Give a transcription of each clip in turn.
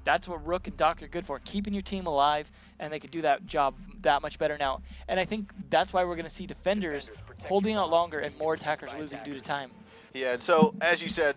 That's what Rook and Doc are good for, keeping your team alive, and they can do that job that much better now. And I think that's why we're going to see defenders holding out longer and more attackers losing due to time. Yeah, and so, as you said,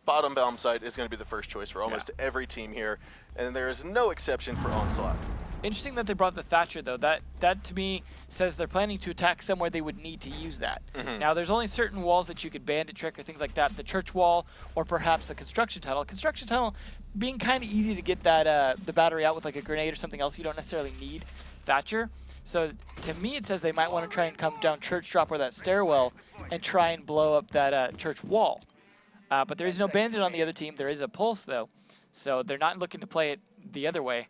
bottom bomb site is going to be the first choice for almost every team here, and there is no exception for Onslaught. Interesting that they brought the Thatcher, though. That to me says they're planning to attack somewhere they would need to use that. Now, there's only certain walls that you could bandit trick or things like that. The church wall or perhaps the construction tunnel. Construction tunnel being kind of easy to get that the battery out with like a grenade or something else. You don't necessarily need Thatcher. So to me, it says they might want to try and come down church drop or that stairwell and try and blow up that church wall. But there is no bandit on the other team. There is a pulse, though. So they're not looking to play it the other way,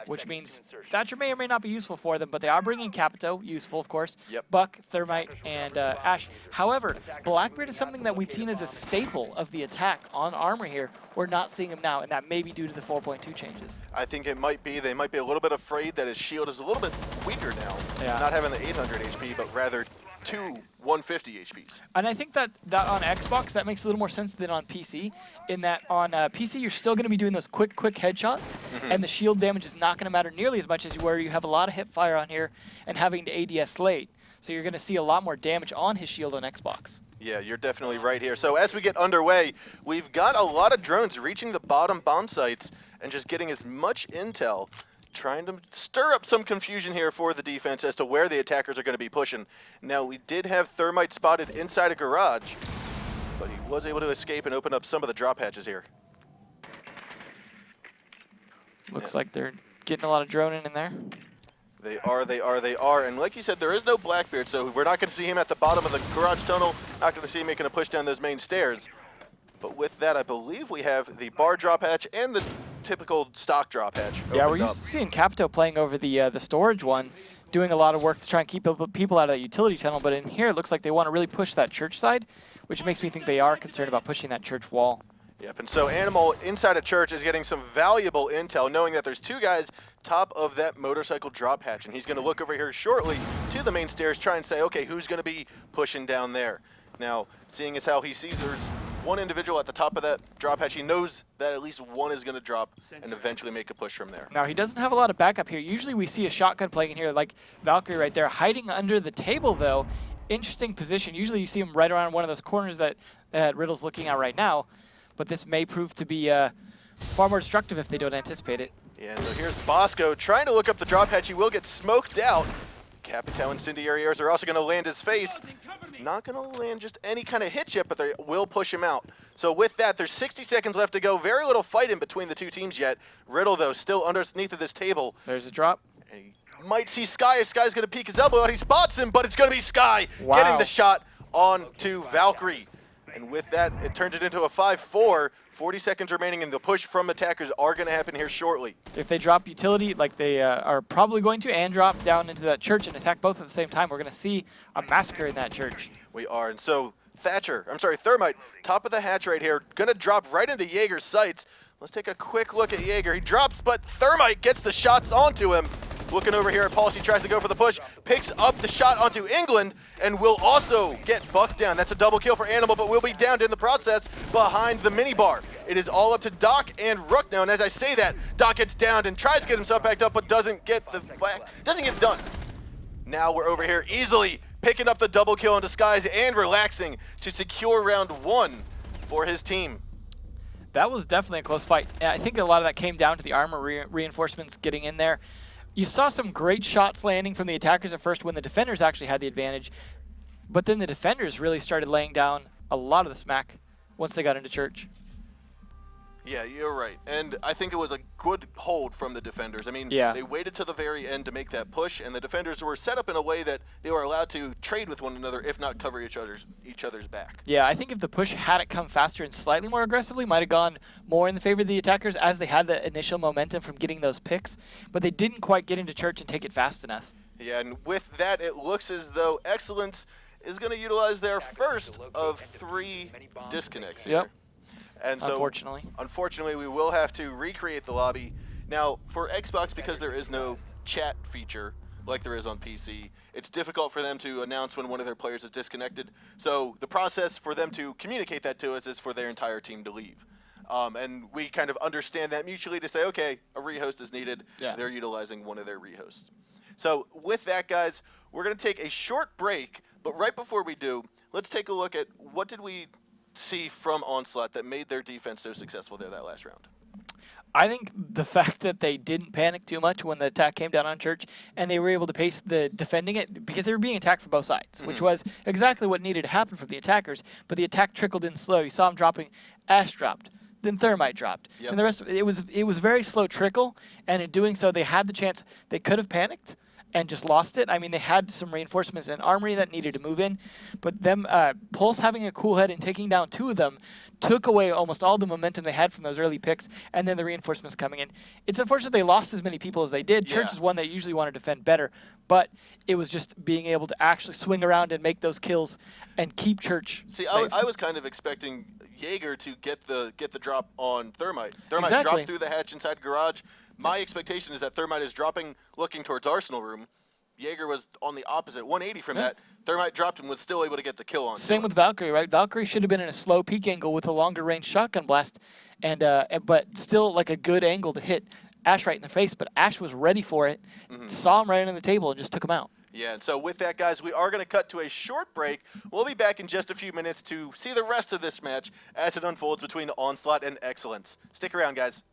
which means Thatcher may or may not be useful for them, but they are bringing Capito, useful, of course, Buck, Thermite, and Ash. However, Blackbeard is something that we've seen as a staple of the attack on Armor here. We're not seeing him now, and that may be due to the 4.2 changes. I think it might be. They might be a little bit afraid that his shield is a little bit weaker now. Not having the 800 HP, but rather 2 150 HPs. And I think that on Xbox, that makes a little more sense than on PC, in that on PC, you're still going to be doing those quick headshots, and the shield damage is not going to matter nearly as much as where you have a lot of hip fire on here and having to ADS late. So you're going to see a lot more damage on his shield on Xbox. Yeah, you're definitely right here. So as we get underway, we've got a lot of drones reaching the bottom bomb sites and just getting as much intel, trying to stir up some confusion here for the defense as to where the attackers are going to be pushing. Now, we did have Thermite spotted inside a garage, but he was able to escape and open up some of the drop hatches here. Looks like they're getting a lot of droning in there. They are. And like you said, there is no Blackbeard, so we're not going to see him at the bottom of the garage tunnel, not going to see him making a push down those main stairs. But with that, I believe we have the bar drop hatch and the typical stock drop hatch. Yeah, we're used to seeing Capito playing over the storage one, doing a lot of work to try and keep people out of that utility tunnel, but in here it looks like they want to really push that church side, which makes me think they are concerned about pushing that church wall. Yep, and so Animal inside a church is getting some valuable intel, knowing that there's 2 guys top of that motorcycle drop hatch, and he's going to look over here shortly to the main stairs, try and say, okay, who's going to be pushing down there? Now, seeing as how he sees there's 1 individual at the top of that drop hatch, he knows that at least 1 is going to drop and eventually make a push from there. Now, he doesn't have a lot of backup here. Usually we see a shotgun playing in here, like Valkyrie right there, hiding under the table, though. Interesting position. Usually you see him right around one of those corners that Riddle's looking at right now, but this may prove to be far more destructive if they don't anticipate it. Yeah, so here's Bosco trying to look up the drop hatch. He will get smoked out. Capito incendiary airs are also going to land his face. Not going to land just any kind of hit yet, but they will push him out. So with that, there's 60 seconds left to go. Very little fight in between the 2 teams yet. Riddle, though, still underneath of this table. There's a drop. And he might see Sky if Sky's going to peek his elbow out. He spots him, but it's going to be Sky getting the shot onto Valkyrie. And with that, it turns it into a 5-4. 40 seconds remaining, and the push from attackers are going to happen here shortly. If they drop utility, like they are probably going to, and drop down into that church and attack both at the same time, we're going to see a massacre in that church. We are, and so Thermite, top of the hatch right here, going to drop right into Jaeger's sights. Let's take a quick look at Jaeger. He drops, but Thermite gets the shots onto him. Looking over here at Pulse, he tries to go for the push, picks up the shot onto England, and will also get bucked down. That's a double kill for Animal, but will be downed in the process behind the minibar. It is all up to Doc and Rook now, and as I say that, Doc gets downed and tries to get himself backed up, but doesn't get it done. Now we're over here easily picking up the double kill in disguise and relaxing to secure round 1 for his team. That was definitely a close fight. I think a lot of that came down to the armor reinforcements getting in there. You saw some great shots landing from the attackers at first when the defenders actually had the advantage, but then the defenders really started laying down a lot of the smack once they got into church. Yeah, you're right. And I think it was a good hold from the defenders. I mean, they waited to the very end to make that push, and the defenders were set up in a way that they were allowed to trade with one another, if not cover each other's back. Yeah, I think if the push had it come faster and slightly more aggressively, might have gone more in the favor of the attackers as they had the initial momentum from getting those picks, but they didn't quite get into church and take it fast enough. Yeah, and with that, it looks as though eXcellence is going to utilize their first of 3 disconnects here. Yep. And so, unfortunately, we will have to recreate the lobby. Now, for Xbox, because there is no chat feature like there is on PC, it's difficult for them to announce when one of their players is disconnected. So the process for them to communicate that to us is for their entire team to leave. And we kind of understand that mutually to say, okay, a rehost is needed. Yeah. They're utilizing one of their rehosts. So with that, guys, we're going to take a short break. But right before we do, let's take a look at what did we see from Onslaught that made their defense so successful there that last round. I think the fact that they didn't panic too much when the attack came down on Church, and they were able to pace the defending it because they were being attacked from both sides, which was exactly what needed to happen from the attackers. But the attack trickled in slow. You saw them dropping. Ash dropped. Then Thermite dropped. Yep. And the rest, it was very slow trickle, and in doing so, they had the chance. They could have panicked and just lost it. I mean, they had some reinforcements and armory that needed to move in, but them Pulse having a cool head and taking down 2 of them took away almost all the momentum they had from those early picks, and then the reinforcements coming in. It's unfortunate they lost as many people as they did. Yeah. Church is one that usually want to defend better, but it was just being able to actually swing around and make those kills and keep Church See, safe. I was kind of expecting Jaeger to get the drop on Thermite. Thermite Exactly. dropped through the hatch inside garage. My expectation is that Thermite is dropping, looking towards Arsenal room. Jaeger was on the opposite, 180 from that. Thermite dropped and was still able to get the kill on. Same with Valkyrie, right? Valkyrie should have been in a slow peak angle with a longer range shotgun blast, but still like a good angle to hit Ash right in the face. But Ash was ready for it, saw him right on the table, and just took him out. Yeah, and so with that, guys, we are going to cut to a short break. We'll be back in just a few minutes to see the rest of this match as it unfolds between Onslaught and eXcellence. Stick around, guys.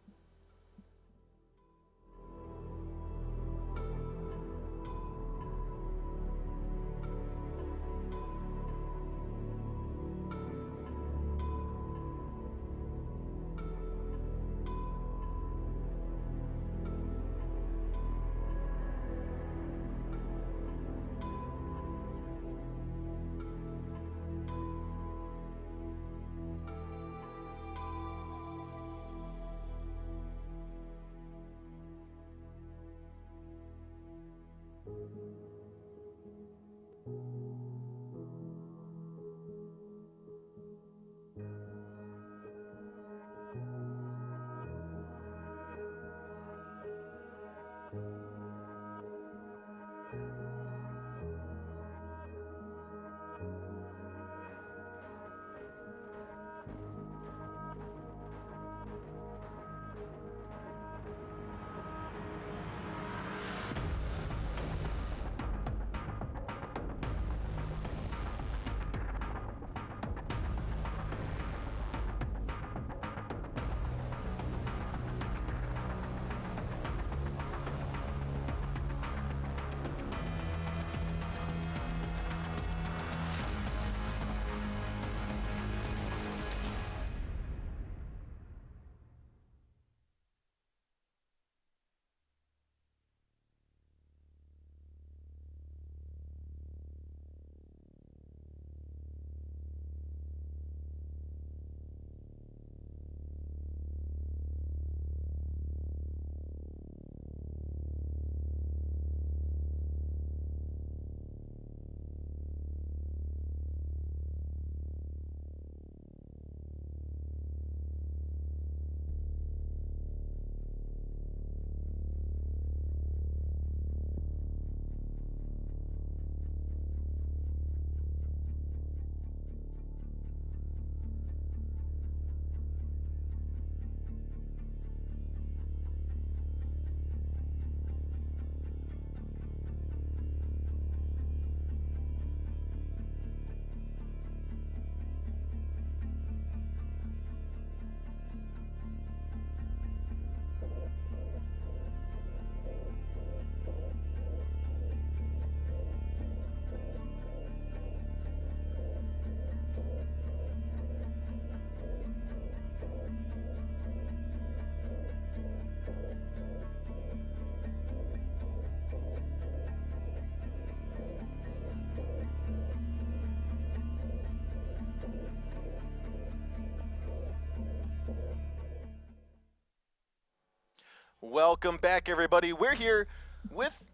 Welcome back, everybody. We're here with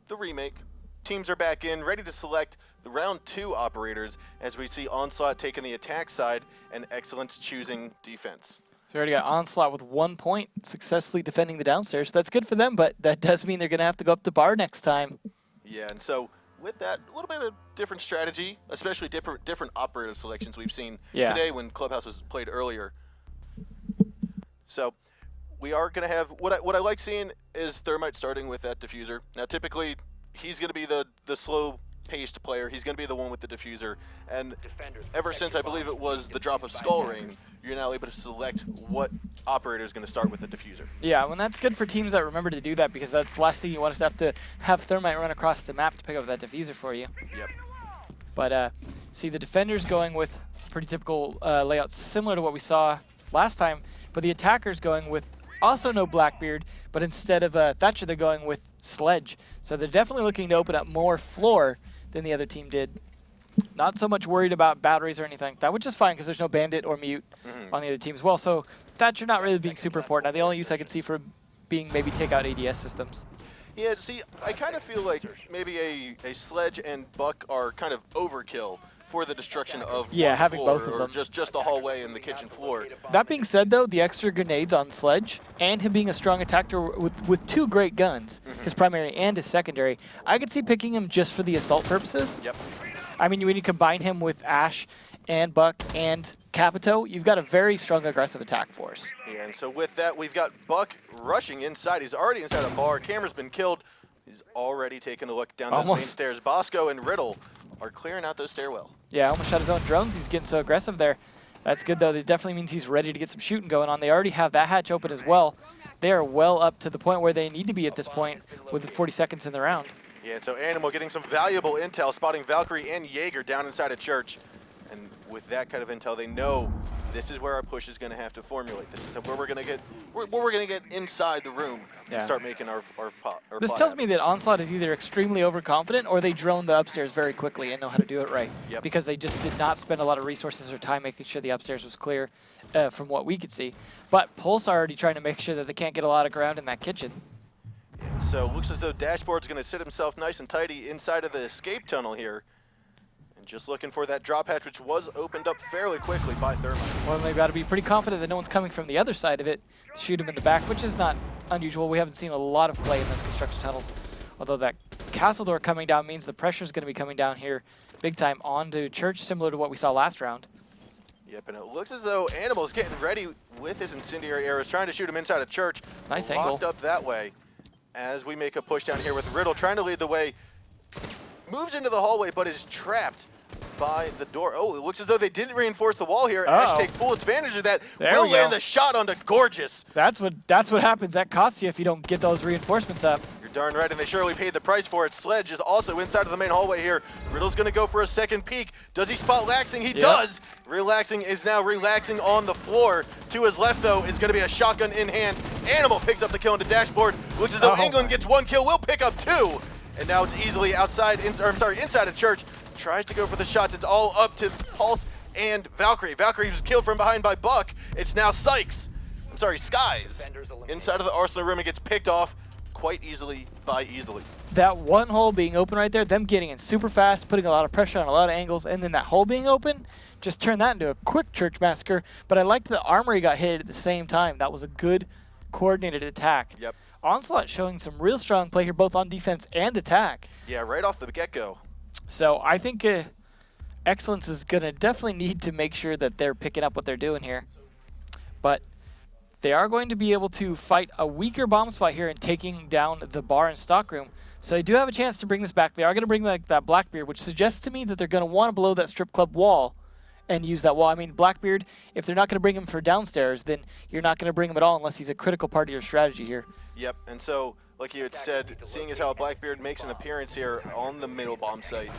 the remake. Teams are back in, ready to select the round 2 operators as we see Onslaught taking the attack side and eXcellence choosing defense. So we already got Onslaught with 1 point, successfully defending the downstairs. That's good for them, but that does mean they're going to have to go up to bar next time. Yeah, and so with that, a little bit of different strategy, especially different operator selections we've seen today when Clubhouse was played earlier. So we are going to have what I like seeing is Thermite starting with that diffuser. Now, typically, he's going to be the slow-paced player. He's going to be the one with the diffuser. And ever since I believe it was the drop of Skull Ring, you're now able to select what operator is going to start with the diffuser. Yeah, well, that's good for teams that remember to do that, because that's the last thing you want is to have Thermite run across the map to pick up that diffuser for you. Yep. But see, the defenders going with pretty typical layouts similar to what we saw last time, but the attackers going with also no Blackbeard, but instead of Thatcher, they're going with Sledge. So they're definitely looking to open up more floor than the other team did. Not so much worried about batteries or anything like that, which is fine because there's no Bandit or Mute on the other team as well. So Thatcher not really being super important. Now, the only use I can see for being maybe take out ADS systems. Yeah, see, I kind of feel like maybe a Sledge and Buck are kind of overkill for the destruction of one having floor, both of or them. just the hallway and the kitchen floor. That being said, though, the extra grenades on Sledge and him being a strong attacker with two great guns, his primary and his secondary, I could see picking him just for the assault purposes. Yep. I mean, when you combine him with Ash and Buck and Capito, you've got a very strong aggressive attack force. Yeah, and so with that, we've got Buck rushing inside. He's already inside a bar. Camera's been killed. He's already taken a look down those main stairs. Bosco and Riddle are clearing out those stairwell. Yeah, almost shot his own drones. He's getting so aggressive there. That's good, though. It definitely means he's ready to get some shooting going on. They already have that hatch open as well. They are well up to the point where they need to be at this point with the 40 seconds in the round. Yeah, and so Animal getting some valuable intel, spotting Valkyrie and Jaeger down inside a church. And with that kind of intel, they know this is where our push is going to have to formulate. This is where we're going to get inside the room and start making our This tells me that Onslaught is either extremely overconfident or they drone the upstairs very quickly and know how to do it right. Yep. Because they just did not spend a lot of resources or time making sure the upstairs was clear from what we could see. But Pulse are already trying to make sure that they can't get a lot of ground in that kitchen. So looks as though Dashboard's going to sit himself nice and tidy inside of the escape tunnel here. And just looking for that drop hatch, which was opened up fairly quickly by Thermite. Well, they've got to be pretty confident that no one's coming from the other side of it to shoot him in the back, which is not unusual. We haven't seen a lot of play in those construction tunnels. Although that castle door coming down means the pressure is going to be coming down here big time onto Church, similar to what we saw last round. Yep, and it looks as though Animal's getting ready with his incendiary arrows, trying to shoot him inside a church. Nice locked angle. up that way. As we make a push down here with Riddle trying to lead the way. Moves into the hallway, but is trapped by the door. Oh, it looks as though they didn't reinforce the wall here. Ash take full advantage of that. Will land the shot onto Gorgeous. That's what happens. That costs you if you don't get those reinforcements up. You're darn right, and they surely paid the price for it. Sledge is also inside of the main hallway here. Riddle's going to go for a second peek. Does he spot Laxing? He does. Relaxing is now relaxing on the floor. To his left, though, is going to be a shotgun in hand. Animal picks up the kill into Dashboard. Looks as though England gets one kill. Will pick up two. And now it's easily inside a church. Tries to go for the shots. It's all up to Pulse and Valkyrie. Valkyrie was killed from behind by Buck. It's now Skies. Inside of the Arsenal room, and gets picked off quite easily by Easily. That one hole being open right there, them getting in super fast, putting a lot of pressure on a lot of angles, and then that hole being open, just turned that into a quick church massacre. But I liked the armory got hit at the same time. That was a good coordinated attack. Yep. Onslaught showing some real strong play here, both on defense and attack. Yeah, right off the get-go. So I think eXcellence is going to definitely need to make sure that they're picking up what they're doing here. But they are going to be able to fight a weaker bomb spot here and taking down the bar and stockroom. So they do have a chance to bring this back. They are going to bring back that Blackbeard, which suggests to me that they're going to want to blow that strip club wall and use that wall. I mean, Blackbeard, if they're not going to bring him for downstairs, then you're not going to bring him at all unless he's a critical part of your strategy here. Yep, and so, like you had said, seeing as how Blackbeard makes an appearance here on the middle bomb site,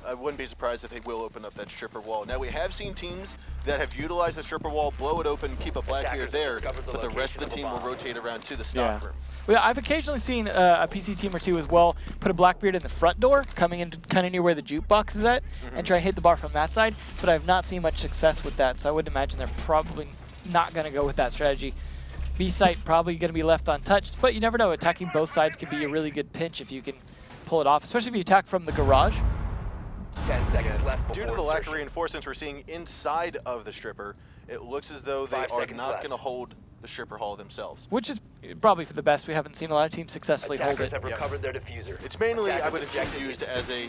I wouldn't be surprised if they will open up that stripper wall. Now, we have seen teams that have utilized the stripper wall, blow it open, keep a Blackbeard there, but the rest of the team will rotate around to the stockroom. Well, I've occasionally seen a PC team or two as well put a Blackbeard in the front door, coming in kind of near where the jukebox is at, and try and hit the bar from that side, but I've not seen much success with that, so I would imagine they're probably not going to go with that strategy. B site probably going to be left untouched, but you never know. Attacking both sides could be a really good pinch if you can pull it off, especially if you attack from the garage. Due to the lack of reinforcements we're seeing inside of the stripper, it looks as though they are not going to hold the stripper hall themselves. Which is probably for the best. We haven't seen a lot of teams successfully hold it. Have recovered their diffuser. It's mainly, I would assume, used as a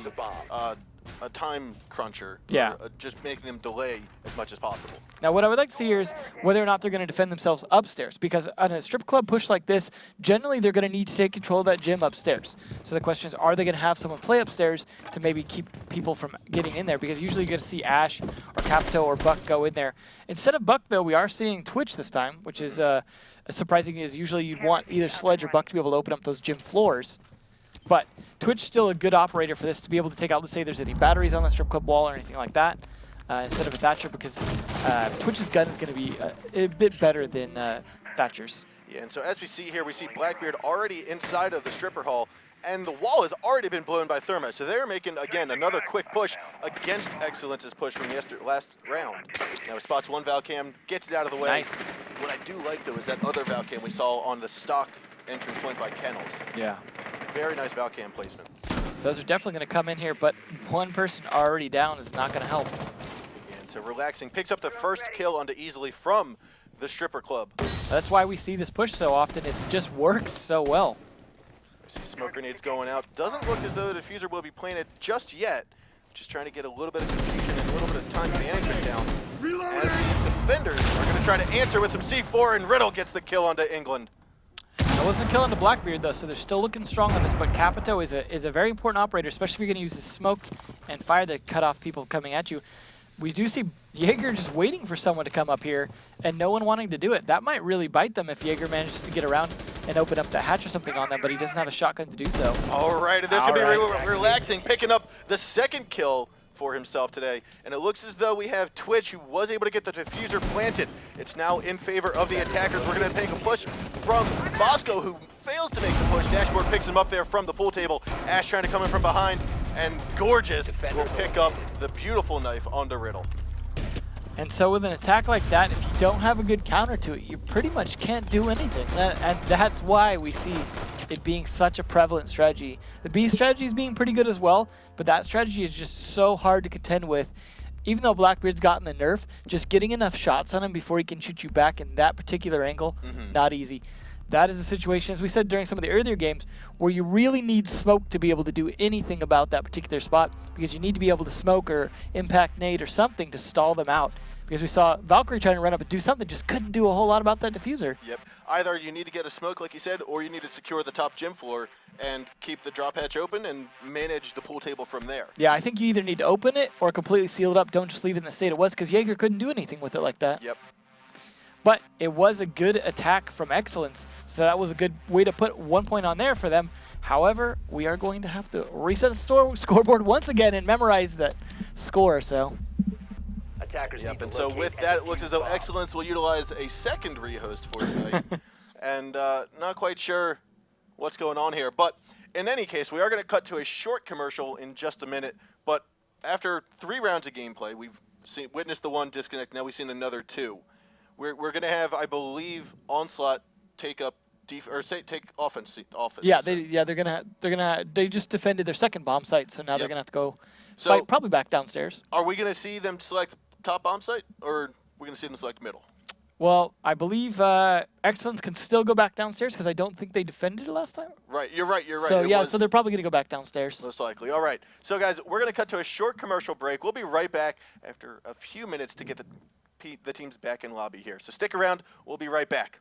a time cruncher. Yeah. Or, just making them delay as much as possible. Now, what I would like to see here is whether or not they're going to defend themselves upstairs, because on a strip club push like this, generally they're going to need to take control of that gym upstairs. So the question is, are they going to have someone play upstairs to maybe keep people from getting in there? Because usually you're going to see Ash or Capito or Buck go in there. Instead of Buck, though, we are seeing Twitch this time, which is surprising, is usually you'd want either Sledge or Buck to be able to open up those gym floors. But Twitch still a good operator for this to be able to take out, let's say there's any batteries on the strip club wall or anything like that, instead of a Thatcher, because Twitch's gun is going to be a bit better than Thatcher's. Yeah, and so as we see here, we see Blackbeard already inside of the stripper hall, and the wall has already been blown by Thermite. So they're making, again, another quick push against eXcellence's push from last round. Now he spots one Valcam, gets it out of the way. Nice. What I do like, though, is that other Valcam we saw on the stock entrance point by Kanals. Yeah. Very nice Valcam placement. Those are definitely going to come in here, but one person already down is not going to help. And so Relaxing picks up the first kill onto Easily from the stripper club. That's why we see this push so often. It just works so well. I see smoke grenades going out. Doesn't look as though the diffuser will be planted just yet. Just trying to get a little bit of confusion and a little bit of time management down. As the defenders are going to try to answer with some C4, and Riddle gets the kill onto England. That wasn't killing the Blackbeard, though, so they're still looking strong on this, but Capito is a very important operator, especially if you're going to use the smoke and fire to cut off people coming at you. We do see Jaeger just waiting for someone to come up here and no one wanting to do it. That might really bite them if Jaeger manages to get around and open up the hatch or something on them, but he doesn't have a shotgun to do so. All right, and this could be Relaxing, picking up the second kill for himself today. And it looks as though we have Twitch, who was able to get the diffuser planted. It's now in favor of the attackers. We're going to take a push from Bosco, who fails to make the push. Dashboard picks him up there from the pool table. Ash trying to come in from behind, and Gorgeous will pick up the beautiful knife onto Riddle. And so with an attack like that, if you don't have a good counter to it, you pretty much can't do anything. And that's why we see it being such a prevalent strategy. The B strategy is being pretty good as well, but that strategy is just so hard to contend with. Even though Blackbeard's gotten the nerf, just getting enough shots on him before he can shoot you back in that particular angle, not easy. That is a situation, as we said during some of the earlier games, where you really need smoke to be able to do anything about that particular spot, because you need to be able to smoke or impact nade or something to stall them out. Because we saw Valkyrie trying to run up and do something, just couldn't do a whole lot about that diffuser. Yep. Either you need to get a smoke, like you said, or you need to secure the top gym floor and keep the drop hatch open and manage the pool table from there. Yeah, I think you either need to open it or completely seal it up. Don't just leave it in the state it was, because Jaeger couldn't do anything with it like that. Yep. But it was a good attack from eXcellence, so that was a good way to put 1 point on there for them. However, we are going to have to reset the scoreboard once again and memorize that score. So. Yep, and so with that, it looks as though eXcellence will utilize a second rehost for tonight. And not quite sure what's going on here. But in any case, we are going to cut to a short commercial in just a minute. But after 3 rounds of gameplay, we've witnessed the one disconnect. Now we've seen another 2. We're going to have, I believe, Onslaught take up take offense. Yeah, they just defended their second bomb site, so now they're gonna have to go fight probably back downstairs. Are we gonna see them select top bomb site, or are we gonna see them select middle? Well, I believe eXcellence can still go back downstairs because I don't think they defended it last time. Right, you're right. So yeah, so they're probably gonna go back downstairs. Most likely. All right. So guys, we're gonna cut to a short commercial break. We'll be right back after a few minutes to get the teams back in lobby here. So stick around. We'll be right back.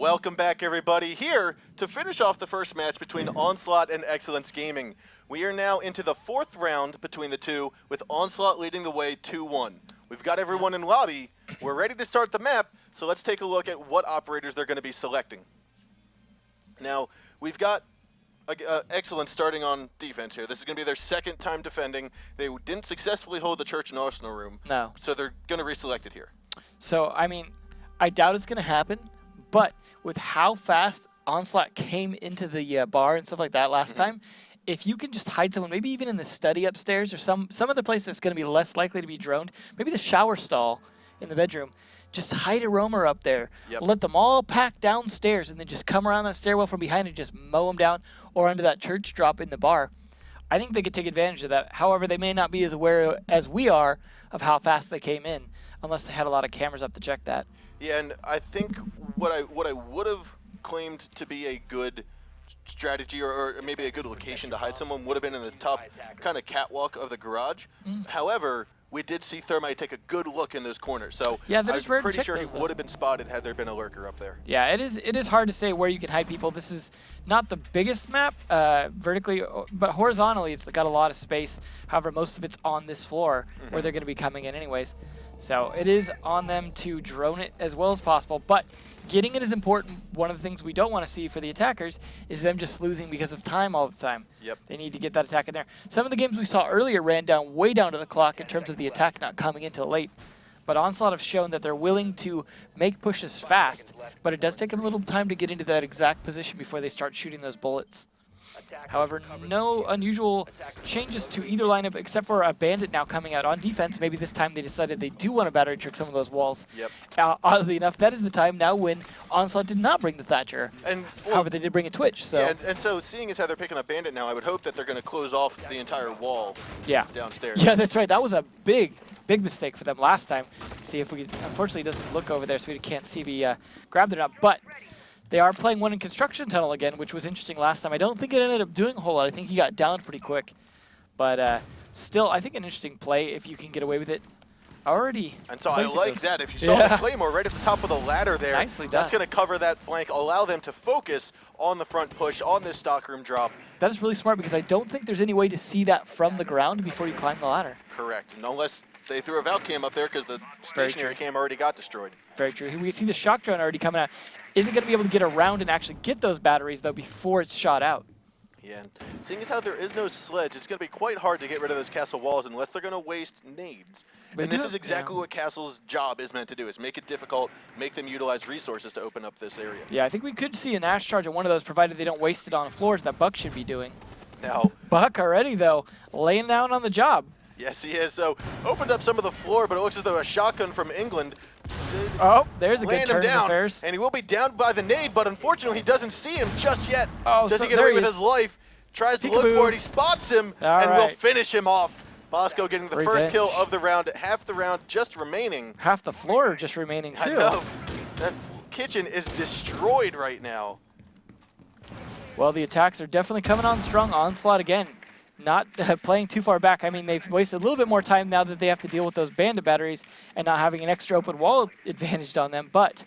Welcome back, everybody, here to finish off the first match between Onslaught and eXcellence Gaming. We are now into the 4th round between the two, with Onslaught leading the way 2-1. We've got everyone in lobby. We're ready to start the map, so let's take a look at what operators they're going to be selecting. Now, we've got eXcellence starting on defense here. This is going to be their 2nd time defending. They didn't successfully hold the church and arsenal room. No. So they're going to reselect it here. So, I mean, I doubt it's going to happen, but with how fast Onslaught came into the bar and stuff like that last time, if you can just hide someone, maybe even in the study upstairs or some other place that's going to be less likely to be droned, maybe the shower stall in the bedroom, just hide a roamer up there. Yep. Let them all pack downstairs and then just come around that stairwell from behind and just mow them down, or under that church drop in the bar. I think they could take advantage of that. However, they may not be as aware as we are of how fast they came in, unless they had a lot of cameras up to check that. Yeah, and I think what I would have claimed to be a good strategy or maybe a good location to hide someone would have been in the top kind of catwalk of the garage. However, we did see Thermite take a good look in those corners, so yeah, I'm pretty sure he would have been spotted had there been a lurker up there. Yeah, it is hard to say where you can hide people. This is not the biggest map vertically, but horizontally it's got a lot of space. However, most of it's on this floor where they're going to be coming in anyways. So it is on them to drone it as well as possible, but getting it is important. One of the things we don't want to see for the attackers is them just losing because of time all the time. Yep. They need to get that attack in there. Some of the games we saw earlier ran down way down to the clock in terms of the attack not coming in till late. But Onslaught have shown that they're willing to make pushes fast, but it does take them a little time to get into that exact position before they start shooting those bullets. However, no unusual changes to either lineup except for a bandit now coming out on defense. Maybe this time they decided they do want to battery trick some of those walls. Yep. Oddly enough, that is the time now when Onslaught did not bring the Thatcher. And however, they did bring a Twitch. So yeah, and so seeing as how they're picking up bandit now, I would hope that they're going to close off the entire wall downstairs. Yeah, that's right. That was a big mistake for them last time. See if we could, unfortunately, it doesn't look over there, so we can't see if he grabbed it up. But they are playing one in construction tunnel again, which was interesting last time. I don't think it ended up doing a whole lot. I think he got downed pretty quick. But still, I think an interesting play if you can get away with it. Already. And so I like that. If you saw the Claymore right at the top of the ladder there, nicely that's going to cover that flank, allow them to focus on the front push, on this stockroom drop. That is really smart because I don't think there's any way to see that from the ground before you climb the ladder. Correct. And unless they threw a Valk cam up there because the stationary cam already got destroyed. Very true. We see the shock drone already coming out. Is it going to be able to get around and actually get those batteries, though, before it's shot out? Yeah, and seeing as how there is no sledge, it's going to be quite hard to get rid of those castle walls unless they're going to waste nades. And this is exactly what Castle's job is meant to do, is make it difficult, make them utilize resources to open up this area. Yeah, I think we could see an Ash charge on one of those, provided they don't waste it on floors that Buck should be doing. Now, Buck already, though, laying down on the job. Yes, he is. So, opened up some of the floor, but it looks as though a shotgun from England there's a good turn of affairs. And he will be down by the nade, but unfortunately he doesn't see him just yet. Does he get there away with his life? Tries to look for it, he spots him, and will finish him off. Bosco getting the first kill of the round, half the round just remaining. Half the floor just remaining, too. I know. That kitchen is destroyed right now. Well, the attacks are definitely coming on strong. Onslaught again. Not playing too far back. I mean, they've wasted a little bit more time now that they have to deal with those bandit batteries and not having an extra open wall advantaged on them, but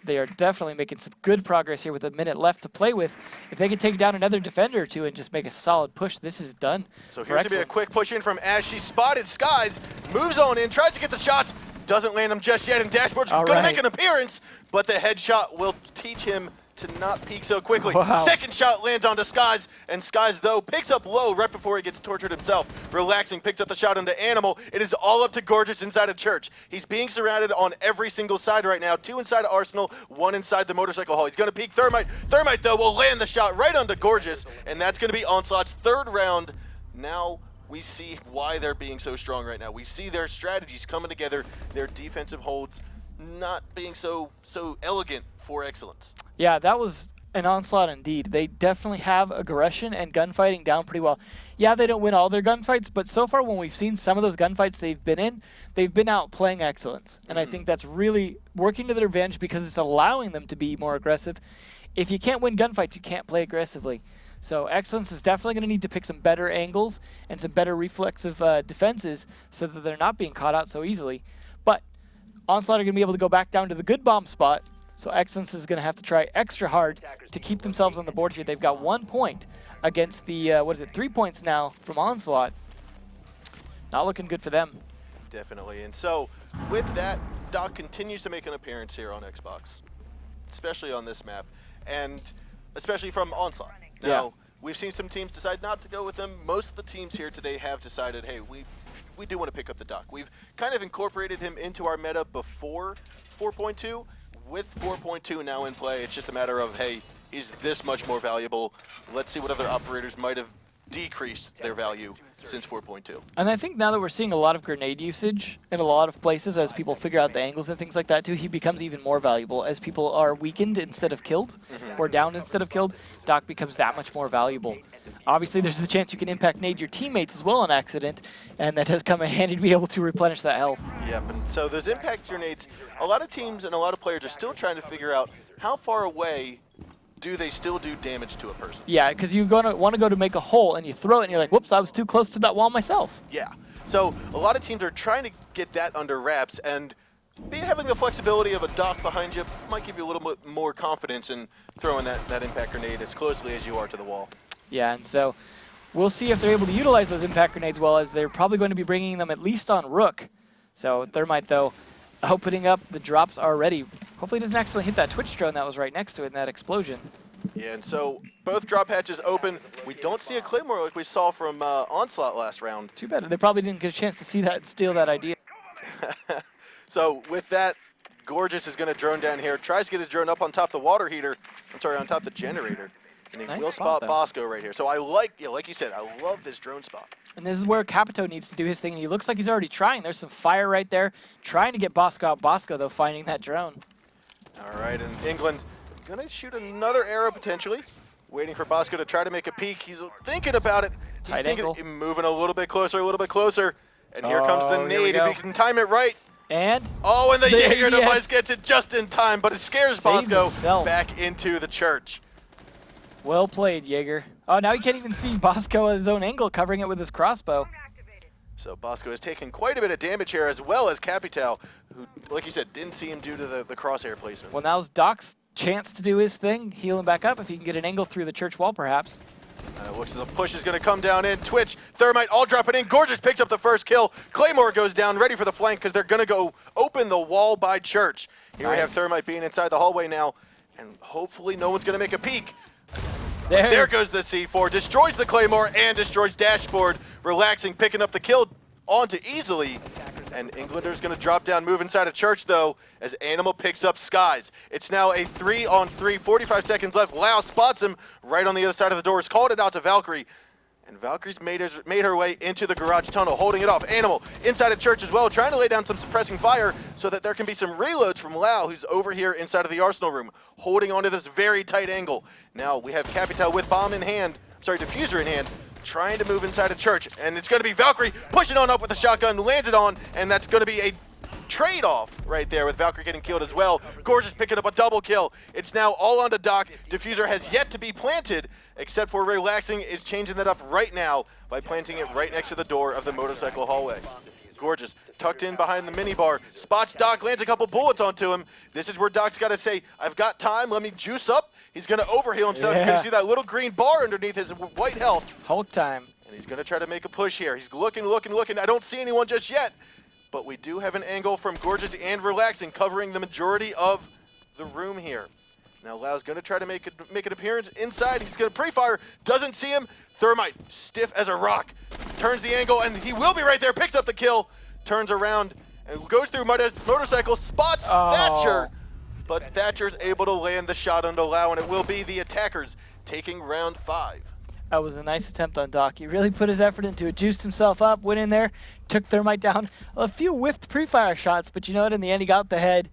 they are definitely making some good progress here with a minute left to play with. If they can take down another defender or two and just make a solid push, this is done. So here's going to be a quick push in from Ash. She spotted Skies, moves on in, tries to get the shots, doesn't land them just yet, and Dashboard's going to make an appearance, but the headshot will teach him to not peek so quickly. Second shot lands onto Skies, and Skies, though, picks up low right before he gets tortured himself. Relaxing, picks up the shot into Animal. It is all up to Gorgeous inside a church. He's being surrounded on every single side right now. 2 inside Arsenal, 1 inside the motorcycle hall. He's going to peek Thermite. Thermite, though, will land the shot right onto Gorgeous, and that's going to be Onslaught's 3rd round. Now we see why they're being so strong right now. We see their strategies coming together, their defensive holds not being so elegant for eXcellence. Yeah, that was an onslaught indeed. They definitely have aggression and gunfighting down pretty well. Yeah, they don't win all their gunfights, but so far when we've seen some of those gunfights they've been in, they've been out playing eXcellence. And I think that's really working to their advantage because it's allowing them to be more aggressive. If you can't win gunfights, you can't play aggressively. So eXcellence is definitely going to need to pick some better angles and some better reflexive defenses so that they're not being caught out so easily. But Onslaught are going to be able to go back down to the good bomb spot, So eXcellence is going to have to try extra hard to keep themselves on the board here. They've got 1 point against the, 3 points now from Onslaught. Not looking good for them. Definitely. And so with that, Doc continues to make an appearance here on Xbox, especially on this map, and especially from Onslaught. Now, we've seen some teams decide not to go with them. Most of the teams here today have decided, hey, we do want to pick up the Doc. We've kind of incorporated him into our meta before 4.2. With 4.2 now in play, it's just a matter of, hey, he's this much more valuable. Let's see what other operators might have decreased their value since 4.2. And I think now that we're seeing a lot of grenade usage in a lot of places as people figure out the angles and things like that too, he becomes even more valuable. As people are weakened instead of killed, or down instead of killed, Doc becomes that much more valuable. Obviously, there's the chance you can impact nade your teammates as well on accident, and that has come in handy to be able to replenish that health. Yep, and so those impact grenades, a lot of teams and a lot of players are still trying to figure out how far away do they still do damage to a person. Yeah, because you want to go to make a hole, and you throw it, and you're like, whoops, I was too close to that wall myself. Yeah, so a lot of teams are trying to get that under wraps, and having the flexibility of a Doc behind you might give you a little bit more confidence in throwing that impact grenade as closely as you are to the wall. Yeah, and so we'll see if they're able to utilize those impact grenades well, as they're probably going to be bringing them at least on Rook. So Thermite, though, opening up the drops already. Hopefully it doesn't accidentally hit that Twitch drone that was right next to it in that explosion. Yeah, and so both drop hatches open. We don't see a Claymore like we saw from Onslaught last round. Too bad. They probably didn't get a chance to see that and steal that idea. So with that, Gorgeous is going to drone down here. Tries to get his drone up on top of the water heater. I'm sorry, on top of the generator. And he Nice will spot, spot Bosco right here. So I like you said, I love this drone spot. And this is where Capito needs to do his thing. And he looks like he's already trying. There's some fire right there. Trying to get Bosco out. Bosco, though, finding that drone. All right, and England going to shoot another arrow potentially. Waiting for Bosco to try to make a peek. He's thinking about it. He's Tight thinking, angle. moving a little bit closer, a little bit closer. And here comes the here we nade if go. he can time it right. And Oh, and the There- Jaeger device yes. gets it just in time, but it scares Saves Bosco himself. back into the church. well played, Jaeger. Oh, now he can't even see Bosco at his own angle, covering it with his crossbow. So Bosco has taken quite a bit of damage here, as well as Capital, who, like you said, didn't see him due to the crosshair placement. Well, now's Doc's chance to do his thing, heal him back up if he can get an angle through the church wall, perhaps. And it looks as the push is going to come down in. Twitch, Thermite, all dropping in. Gorgeous picks up the first kill. Claymore goes down, ready for the flank, because they're going to go open the wall by church. Here we have Nice. Thermite being inside the hallway now, and hopefully no one's going to make a peek. There There goes the C4, destroys the Claymore and destroys Dashboard. Relaxing, picking up the kill onto easily. And Englander's going to drop down, move inside a church, though, as Animal picks up Skies. It's now a 3-on-3, 45 seconds left. Lau spots him right on the other side of the doors, called it out to Valkyrie. And Valkyrie's made her way into the garage tunnel, holding it off. Animal inside a church as well, trying to lay down some suppressing fire so that there can be some reloads from Lau, who's over here inside of the arsenal room, holding onto this very tight angle. Now we have Capital with bomb in hand, diffuser in hand, trying to move inside a church. And it's going to be Valkyrie pushing on up with the shotgun, lands it on, and that's going to be a trade-off right there with Valkyrie getting killed as well. Gorgeous picking up a double kill. It's now all on to Doc. Diffuser has yet to be planted, except for Relaxing is changing that up right now by planting it right next to the door of the motorcycle hallway. Gorgeous, tucked in behind the minibar, spots Doc, lands a couple bullets onto him. This is where Doc's got to say, I've got time, let me juice up. He's going to overheal himself. You're going to see that little green bar underneath his white health. Hulk time. And he's going to try to make a push here. He's looking. I don't see anyone just yet. But we do have an angle from Gorgeous and Relaxing covering the majority of the room here. Now Lau's going to try to make an appearance inside. He's going to pre-fire. Doesn't see him. Thermite, stiff as a rock, turns the angle, and he will be right there. Picks up the kill, turns around, and goes through motorcycle, spots Thatcher. But Thatcher's able to land the shot onto Lau, and it will be the attackers taking round 5. That was a nice attempt on Doc. He really put his effort into it, juiced himself up, went in there, took Thermite down. A few whiffed pre-fire shots, but you know what? In the end, he got the head.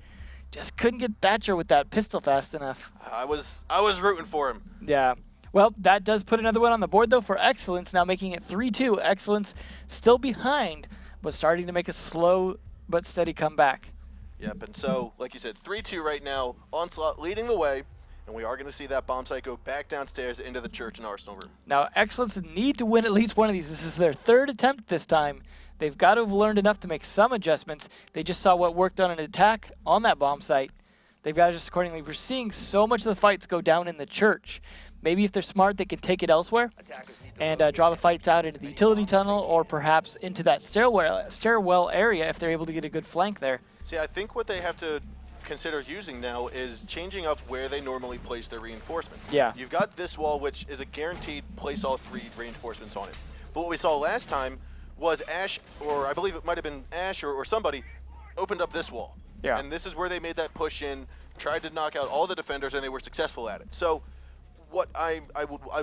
Just couldn't get Thatcher with that pistol fast enough. I was rooting for him. Yeah. Well, that does put another one on the board, though, for eXcellence, now making it 3-2. eXcellence still behind, but starting to make a slow but steady comeback. Yep, and so, like you said, 3-2 right now. Onslaught leading the way, and we are going to see that bomb site go back downstairs into the church and arsenal room. Now, eXcellence need to win at least one of these. This is their third attempt this time. They've got to have learned enough to make some adjustments. They just saw what worked on an attack on that bomb site. they've got to adjust accordingly. We're seeing so much of the fights go down in the church. Maybe if they're smart, they can take it elsewhere and draw the fights out into the utility tunnel or perhaps into that stairwell area if they're able to get a good flank there. See, I think what they have to consider using now is changing up where they normally place their reinforcements. Yeah. You've got this wall, which is a guaranteed place all 3 reinforcements on it. But what we saw last time was Ash, or I believe it might have been Ash or somebody, opened up this wall. Yeah. And this is where they made that push in, tried to knock out all the defenders, and they were successful at it. So what I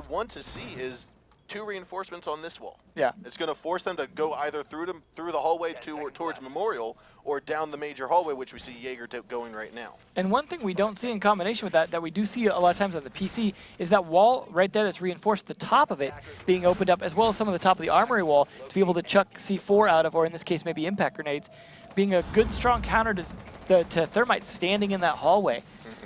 want to see is 2 reinforcements on this wall. Yeah. It's going to force them to go either through the hallway towards Memorial or down the major hallway, which we see Jaeger going right now. And one thing we don't see in combination with that we do see a lot of times on the PC, is that wall right there that's reinforced, the top of it being opened up, as well as some of the top of the armory wall to be able to chuck C4 out of, or in this case maybe impact grenades, being a good strong counter to Thermite standing in that hallway.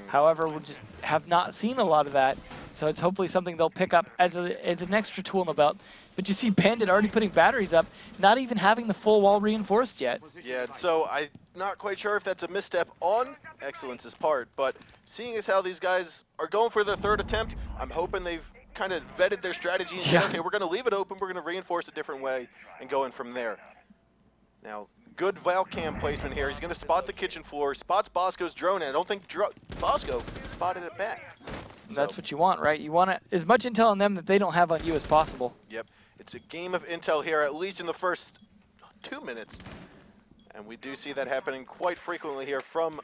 However, we just have not seen a lot of that. So it's hopefully something they'll pick up as an extra tool in the belt. But you see Bandit already putting batteries up, not even having the full wall reinforced yet. Yeah, so I'm not quite sure if that's a misstep on eXcellence's part, but seeing as how these guys are going for their 3rd attempt, I'm hoping they've kind of vetted their strategy and said, okay, we're going to leave it open, we're going to reinforce a different way, and go in from there. Now, good Valcam placement here. He's going to spot the kitchen floor, spots Bosco's drone, and I don't think Bosco spotted it back. That's what you want, right? You want as much intel on them that they don't have on you as possible. Yep. It's a game of intel here, at least in the first 2 minutes. And we do see that happening quite frequently here from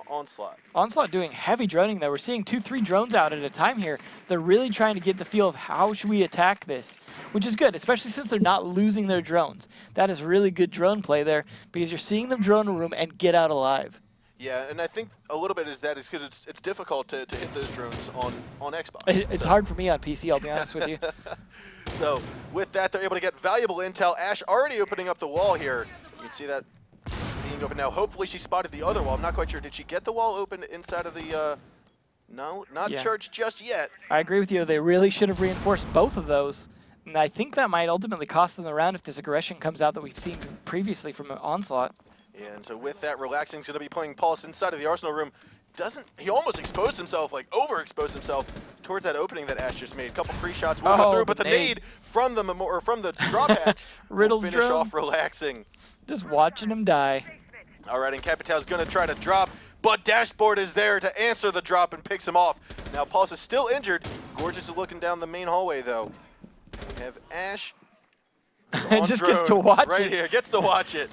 Onslaught. Onslaught doing heavy droning there. We're seeing 2-3 drones out at a time here. They're really trying to get the feel of how should we attack this, which is good, especially since they're not losing their drones. That is really good drone play there because you're seeing them drone a room and get out alive. Yeah, and I think a little bit is because it's difficult to hit those drones on Xbox. It's hard for me on PC, I'll be honest with you. So with that, they're able to get valuable intel. Ash already opening up the wall here. You can see that being open now. Hopefully she spotted the other wall. I'm not quite sure. Did she get the wall open inside of the... No, not church just yet. I agree with you. They really should have reinforced both of those. And I think that might ultimately cost them the round if this aggression comes out that we've seen previously from Onslaught. Yeah, and so with that, Relaxing's going to be playing Pulse inside of the Arsenal room. He almost exposed himself, like overexposed himself towards that opening that Ash just made. A couple free shots will go through, but the nade from the drop hatch will finish off Relaxing. Just watching him die. All right, and Capital's going to try to drop, but Dashboard is there to answer the drop and picks him off. Now Pulse is still injured. Gorgeous is looking down the main hallway, though. We have Ash and just gets to watch it. Right here, gets to watch it.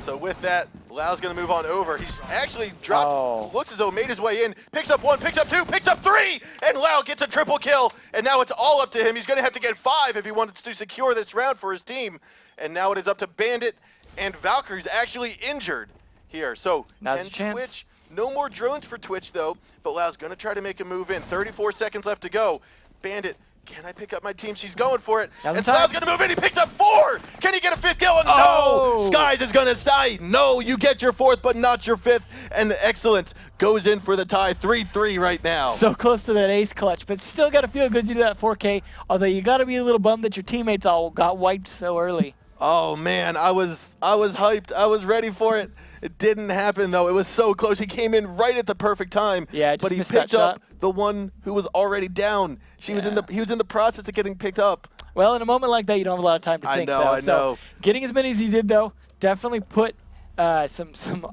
So with that, Lau's going to move on over. He's actually dropped, looks as though made his way in, picks up 1, picks up 2, picks up 3, and Lau gets a triple kill. And now it's all up to him. He's going to have to get 5 if he wanted to secure this round for his team. And now it is up to Bandit, and Valkyrie's actually injured here. So can Twitch, no more drones for Twitch though, but Lau's going to try to make a move in. 34 seconds left to go. Bandit, can I pick up my team? She's going for it. And Slav's going to move in. He picks up 4. Can he get a 5th kill? No! Skies is going to say, no, you get your 4th, but not your 5th. And eXcellence goes in for the tie. 3-3 right now. So close to that ace clutch, but still got to feel good to do that 4K. Although you got to be a little bummed that your teammates all got wiped so early. Oh, man, I was hyped. I was ready for it. It didn't happen, though. It was so close. He came in right at the perfect time. Yeah, but he picked up the one who was already down. He was in the process of getting picked up. Well, in a moment like that, you don't have a lot of time to think. I know. Getting as many as he did, though, definitely put some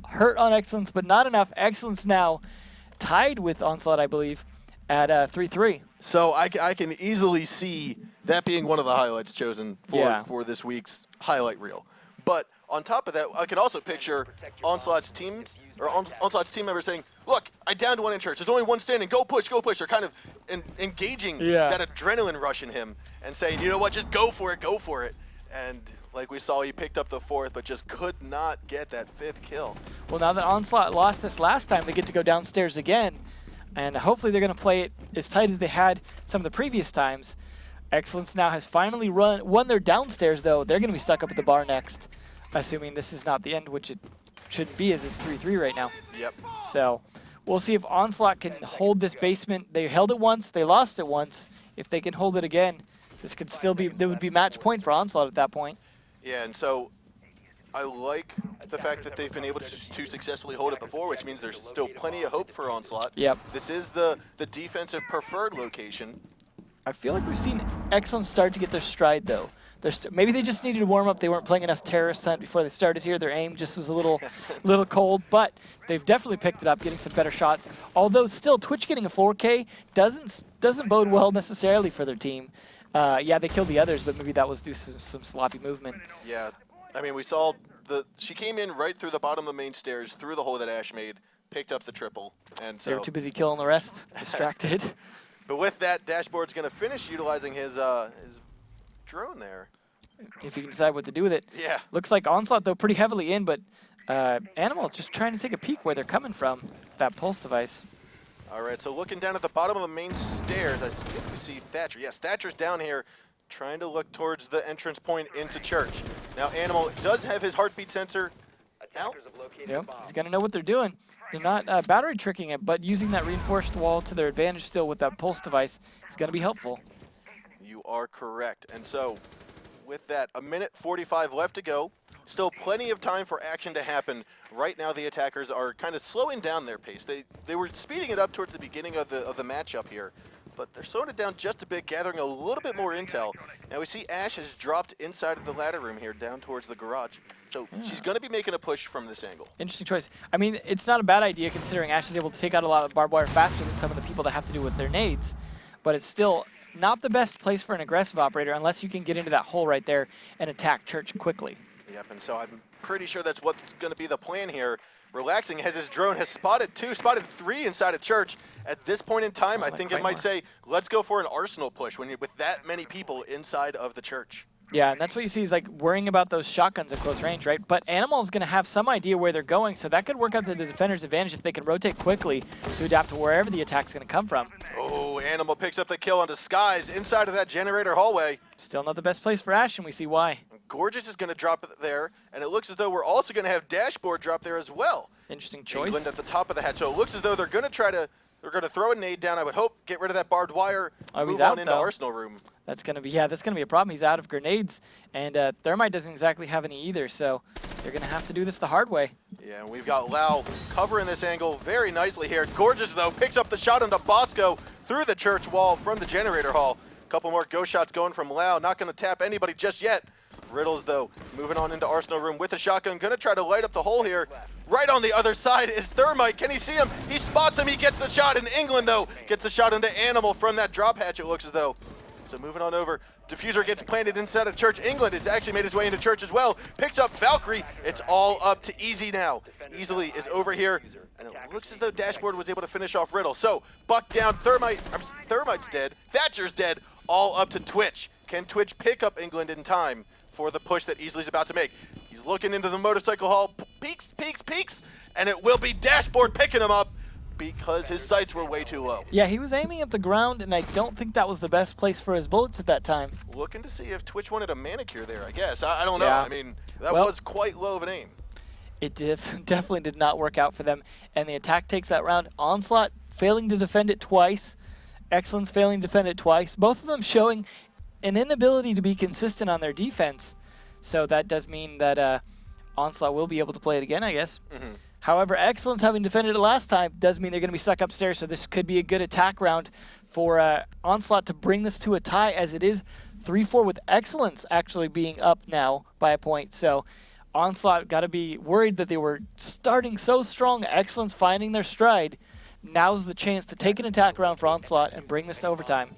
hurt on eXcellence, but not enough. eXcellence now tied with Onslaught, I believe, at 3-3. So I can easily see that being one of the highlights chosen for this week's highlight reel. But on top of that, I can also picture Onslaught's team members saying, "Look, I downed 1 in church. There's only 1 standing. Go push, go push." They're kind of engaging that adrenaline rush in him and saying, "You know what? Just go for it, go for it." And like we saw, he picked up the 4th, but just could not get that 5th kill. Well, now that Onslaught lost this last time, they get to go downstairs again, and hopefully they're going to play it as tight as they had some of the previous times. eXcellence now has finally won their downstairs, though. They're going to be stuck up at the bar next, assuming this is not the end, which it shouldn't be, as it's 3-3 right now. Yep. So we'll see if Onslaught can hold this basement. They held it once. They lost it once. If they can hold it again, this could still be, there would be match point for Onslaught at that point. Yeah, and so I like the fact that they've been able to successfully hold it before, which means there's still plenty of hope for Onslaught. Yep. This is the defensive preferred location. I feel like we've seen eXcellence start to get their stride, though. Maybe they just needed to warm up. They weren't playing enough Terrorist Hunt before they started here. Their aim just was a little cold, but they've definitely picked it up, getting some better shots. Although still, Twitch getting a 4K doesn't bode well necessarily for their team. Yeah, they killed the others, but maybe that was due to some sloppy movement. Yeah, I mean, we saw she came in right through the bottom of the main stairs, through the hole that Ash made, picked up the triple, and so they were too busy killing the rest, distracted. But with that, Dashboard's going to finish utilizing his drone there. If you can decide what to do with it. Yeah. Looks like Onslaught, though, pretty heavily in, but Animal just trying to take a peek where they're coming from, that pulse device. All right, so looking down at the bottom of the main stairs, I think we see Thatcher. Yes, Thatcher's down here trying to look towards the entrance point into church. Now, Animal does have his heartbeat sensor out. Yep, he's going to know what they're doing. They're not battery tricking it, but using that reinforced wall to their advantage still with that pulse device is going to be helpful. You are correct. And so, with that, 1:45 left to go. Still plenty of time for action to happen. Right now, the attackers are kind of slowing down their pace. They were speeding it up towards the beginning of the matchup here, but they're slowing it down just a bit, gathering a little bit more intel. Now we see Ash has dropped inside of the ladder room here, down towards the garage. So she's going to be making a push from this angle. Interesting choice. I mean, it's not a bad idea considering Ash is able to take out a lot of barbed wire faster than some of the people that have to do with their nades, but it's still not the best place for an aggressive operator unless you can get into that hole right there and attack church quickly. Yep, and so I'm pretty sure that's what's going to be the plan here. Relaxing as his drone has spotted 3 inside of church. At this point in time, I think it might say, let's go for an arsenal push when you're with that many people inside of the church. Yeah, and that's what you see is like worrying about those shotguns at close range, right? But Animal's going to have some idea where they're going, so that could work out to the defender's advantage if they can rotate quickly to adapt to wherever the attack's going to come from. Oh, Animal picks up the kill on Disguise inside of that generator hallway. Still not the best place for Ash, and we see why. Gorgeous is going to drop it there, and it looks as though we're also going to have Dashboard drop there as well. Interesting choice. England at the top of the hatch, so it looks as though they're going to throw a nade down, I would hope, get rid of that barbed wire, move on into Arsenal room. That's going to be, that's going to be a problem. He's out of grenades, and Thermite doesn't exactly have any either, so they're going to have to do this the hard way. Yeah, and we've got Lau covering this angle very nicely here. Gorgeous, though, picks up the shot onto Bosco through the church wall from the generator hall. A couple more ghost shots going from Lau, not going to tap anybody just yet. Riddles, though, moving on into Arsenal room with a shotgun, going to try to light up the hole here. Right on the other side is Thermite. Can he see him? He spots him. He gets the shot. And England, though, gets the shot into Animal from that drop hatch, it looks as though. So moving on over. Diffuser gets planted inside of church. England has actually made his way into church as well. Picks up Valkyrie. It's all up to Easy now. Easily is over here. And it looks as though Dashboard was able to finish off Riddle. So, Buck down. Thermite's dead. Thatcher's dead. All up to Twitch. Can Twitch pick up England in time for the push that Easley's about to make? He's looking into the motorcycle hall, peeks, and it will be Dashboard picking him up because his sights were way too low. Yeah, he was aiming at the ground, and I don't think that was the best place for his bullets at that time. Looking to see if Twitch wanted a manicure there, I guess. I don't know. Yeah. I mean, that was quite low of an aim. It definitely did not work out for them, and the attack takes that round. Onslaught failing to defend it twice. eXcellence failing to defend it twice. Both of them showing an inability to be consistent on their defense. So that does mean that Onslaught will be able to play it again, I guess. However, eXcellence having defended it last time does mean they're going to be stuck upstairs, so this could be a good attack round for Onslaught to bring this to a tie, as it is 3-4 with eXcellence actually being up now by a point. So Onslaught got to be worried that they were starting so strong, eXcellence finding their stride. Now's the chance to take an attack round for Onslaught and bring this to overtime.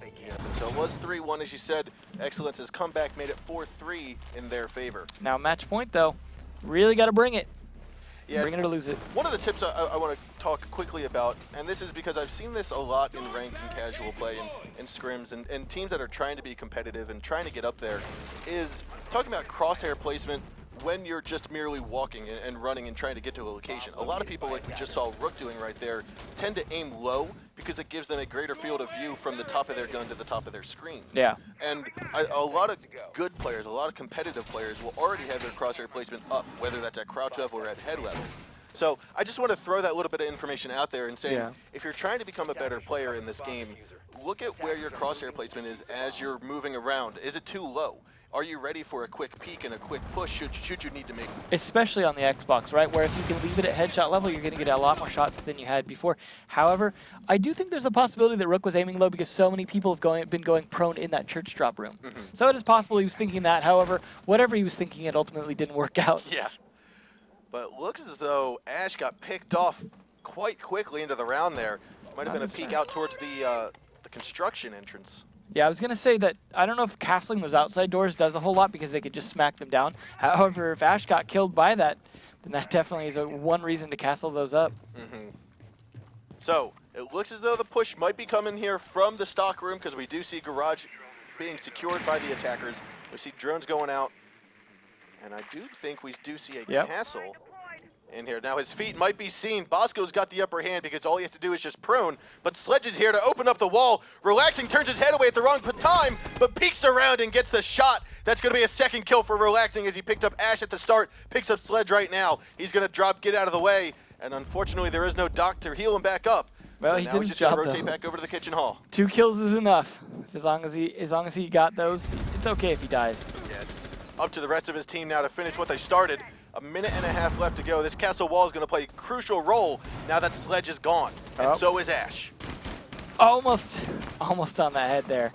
So it was 3-1, as you said. eXcellence has come back, made it 4-3 in their favor. Now match point, though. Really got to bring it. Yeah, bring it or lose it. One of the tips I want to talk quickly about, and this is because I've seen this a lot in ranked and casual play and scrims and teams that are trying to be competitive and trying to get up there, is talking about crosshair placement when you're just merely walking and running and trying to get to a location. A lot of people, like we just saw Rook doing right there, tend to aim low because it gives them a greater field of view from the top of their gun to the top of their screen. Yeah. And a lot of good players, a lot of competitive players will already have their crosshair placement up, whether that's at crouch level or at head level. So I just want to throw that little bit of information out there and say, if you're trying to become a better player in this game, look at where your crosshair placement is as you're moving around. Is it too low? are you ready for a quick peek and a quick push should you need to make? Especially on the Xbox, right? Where if you can leave it at headshot level, you're going to get a lot more shots than you had before. However, I do think there's a possibility that Rook was aiming low because so many people have been going prone in that church drop room. So it is possible he was thinking that. However, whatever he was thinking, it ultimately didn't work out. Yeah. But it looks as though Ash got picked off quite quickly into the round there. Might have been a peek out towards the construction entrance. Yeah, I was going to say that I don't know if castling those outside doors does a whole lot because they could just smack them down. However, if Ash got killed by that, then that definitely is one reason to castle those up. So it looks as though the push might be coming here from the stock room because we do see garage being secured by the attackers. We see drones going out. And I do think we do see a castle in here. Now his feet might be seen. Bosco's got the upper hand because all he has to do is just prone. But Sledge is here to open up the wall. Relaxing turns his head away at the wrong time, but peeks around and gets the shot. That's going to be a second kill for Relaxing as he picked up Ash at the start, picks up Sledge right now. He's going to drop, get out of the way, and unfortunately there is no doc to heal him back up. Well, so he now did he's his just going job, to rotate though. back over to the kitchen hall. 2 kills is enough. As long as he got those, it's okay if he dies. Yeah, it's up to the rest of his team now to finish what they started. A minute and a half left to go. This castle wall is going to play a crucial role now that Sledge is gone. And so is Ash. Almost on that head there.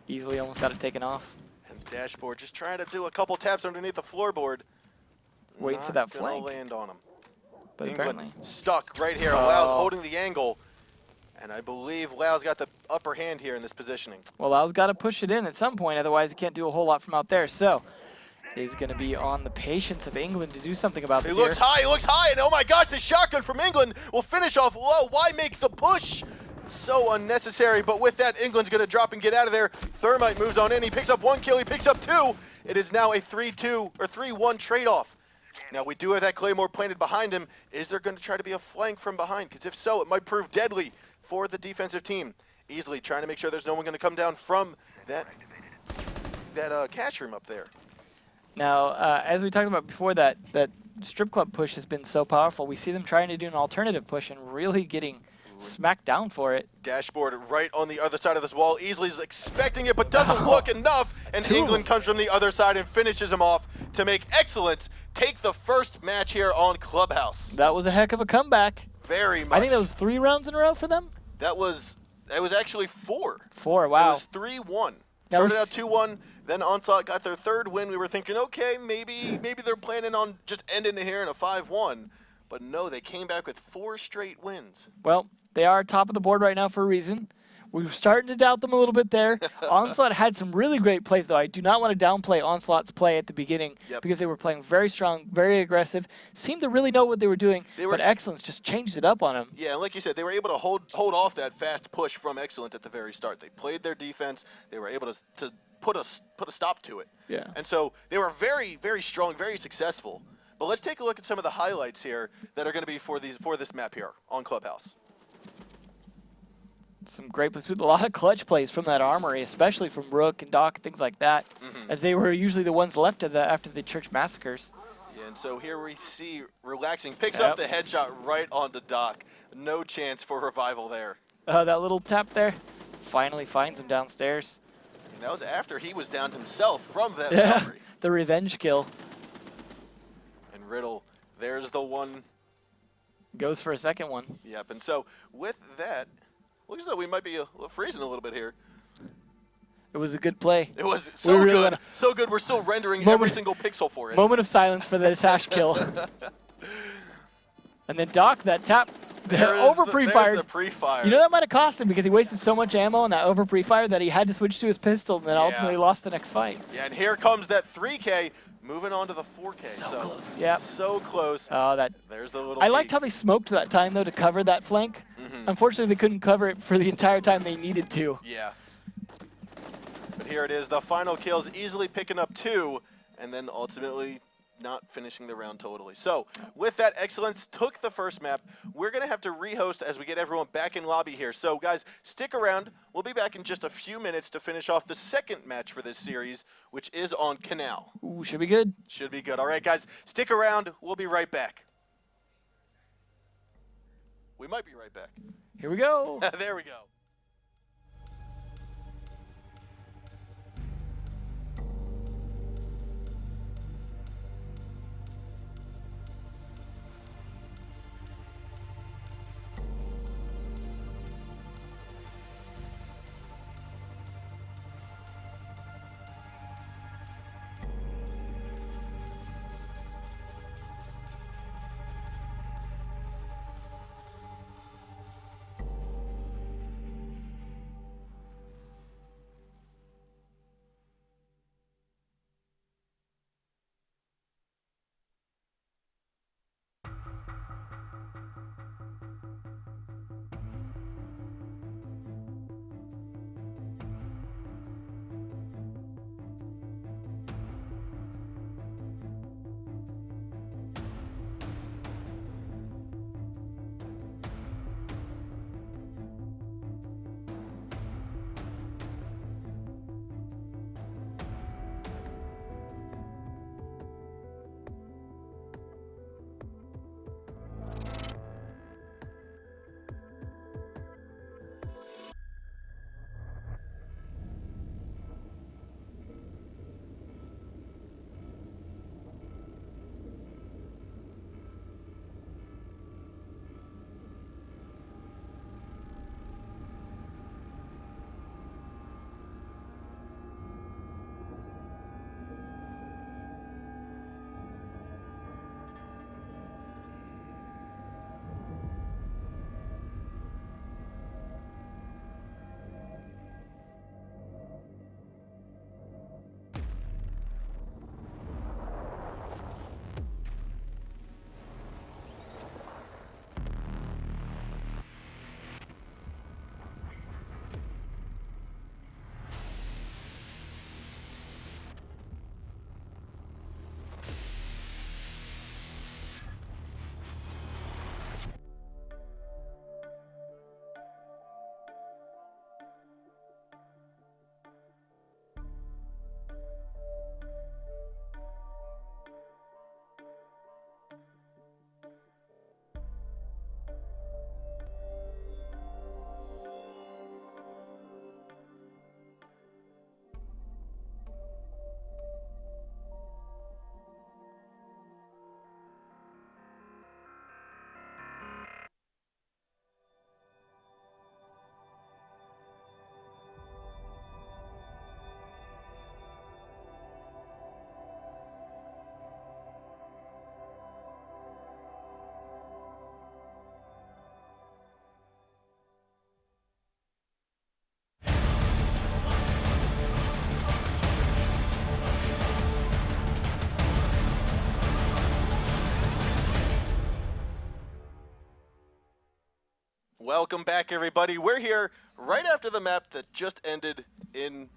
Easily almost got it taken off. And Dashboard just trying to do a couple taps underneath the floorboard. Wait for that Not gonna flank. land on him. But England apparently. stuck right here. Lau's holding the angle. And I believe Lau's got the upper hand here in this positioning. Well, Lau's got to push it in at some point, otherwise he can't do a whole lot from out there. So it is going to be on the patience of England to do something about this. He looks high, and oh my gosh, the shotgun from England will finish off low. Why make the push? So unnecessary, but with that, England's going to drop and get out of there. Thermite moves on in. He picks up 1 kill. He picks up 2. It is now a 3-2 or 3-1 trade-off. Now, we do have that Claymore planted behind him. Is there going to try to be a flank from behind? Because if so, it might prove deadly for the defensive team. Easily trying to make sure there's no one going to come down from that cash room up there. Now, as we talked about before, that strip club push has been so powerful. We see them trying to do an alternative push and really getting smacked down for it. Dashboard right on the other side of this wall. Easily expecting it, but doesn't look enough. And England comes from the other side and finishes him off to make eXcellence take the first match here on Clubhouse. That was a heck of a comeback. Very much. I think that was 3 rounds in a row for them. That was actually 4. 4, wow. It was 3-1. Started out 2-1, then Onslaught got their 3rd win. We were thinking, okay, maybe they're planning on just ending it here in a 5-1. But no, they came back with 4 straight wins. Well, they are top of the board right now for a reason. We were starting to doubt them a little bit there. Onslaught had some really great plays, though. I do not want to downplay Onslaught's play at the beginning because they were playing very strong, very aggressive, seemed to really know what they were doing, but eXcellence just changed it up on them. Yeah, and like you said, they were able to hold off that fast push from eXcellence at the very start. They played their defense. They were able to put a stop to it. Yeah. And so they were very, very strong, very successful. But let's take a look at some of the highlights here that are going to be for this map here on Clubhouse. Some great plays with a lot of clutch plays from that armory, especially from Rook and Doc, things like that, as they were usually the ones left after the church massacres. Yeah, and so here we see Relaxing picks up the headshot right onto Doc. No chance for revival there. That little tap there finally finds him downstairs. And that was after he was downed himself from that armory. The revenge kill. And Riddle, there's the one. Goes for a second one. Yep, and so with that, looks as though we might be freezing a little bit here. It was a good play. It was so good. So good, we're still rendering every single pixel for it. Moment of silence for the Sash kill. And then Doc, that tap, over pre-fired. There's the pre-fire. You know that might have cost him because he wasted so much ammo on that over pre-fire that he had to switch to his pistol and then ultimately lost the next fight. Yeah, and here comes that 3K. Moving on to the 4K. So close. Yeah. So close. Oh, there's the little I liked how they smoked that time, though, to cover that flank. Unfortunately, they couldn't cover it for the entire time they needed to. Yeah. But here it is. The final kills easily picking up 2, and then ultimately not finishing the round totally. So with that, eXcellence took the first map. We're going to have to rehost as we get everyone back in lobby here. So guys, stick around. We'll be back in just a few minutes to finish off the second match for this series, which is on Kanal. Ooh, should be good. Should be good. All right, guys, stick around. We'll be right back. We might be right back. Here we go. There we go. Welcome back, everybody. We're here right after the map that just ended in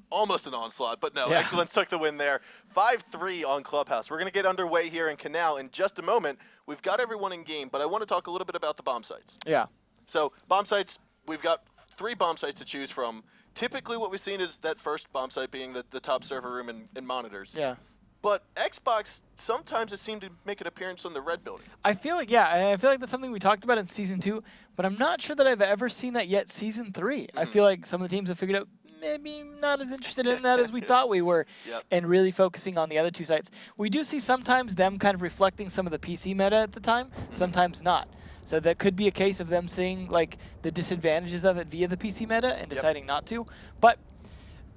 almost an onslaught, but no, eXcellence took the win there. 5-3 on Clubhouse. We're going to get underway here in Kanal in just a moment. We've got everyone in game, but I want to talk a little bit about the bomb sites. Yeah. So bomb sites, we've got 3 bomb sites to choose from. Typically what we've seen is that first bomb site being the top server room and monitors. Yeah. But Xbox, sometimes it seemed to make an appearance on the red building. I feel like, I feel like that's something we talked about in Season 2, but I'm not sure that I've ever seen that yet Season 3. I feel like some of the teams have figured out maybe not as interested in that as we thought we were, and really focusing on the other 2 sites. We do see sometimes them kind of reflecting some of the PC meta at the time, sometimes not. So that could be a case of them seeing like the disadvantages of it via the PC meta and deciding not to. But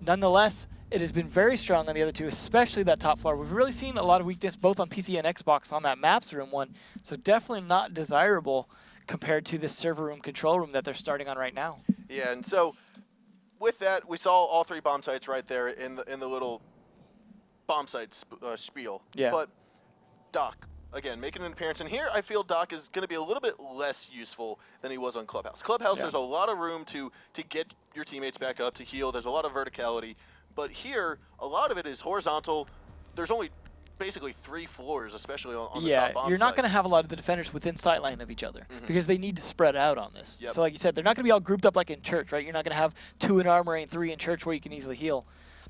nonetheless, it has been very strong on the other 2, especially that top floor. We've really seen a lot of weakness both on PC and Xbox on that maps room one, so definitely not desirable compared to the server room control room that they're starting on right now. Yeah, and so with that, we saw all 3 bomb sites right there in the little bomb site spiel. Yeah. But Doc, again, making an appearance. And here I feel Doc is going to be a little bit less useful than he was on Clubhouse. Clubhouse, there's a lot of room to get your teammates back up, to heal. There's a lot of verticality. But here, a lot of it is horizontal. There's only basically 3 floors, especially on the top bomb Yeah, you're not site. going to have a lot of the defenders within sightline of each other because they need to spread out on this. So like you said, they're not going to be all grouped up like in church, right? You're not going to have 2 in armory and 3 in church where you can easily heal.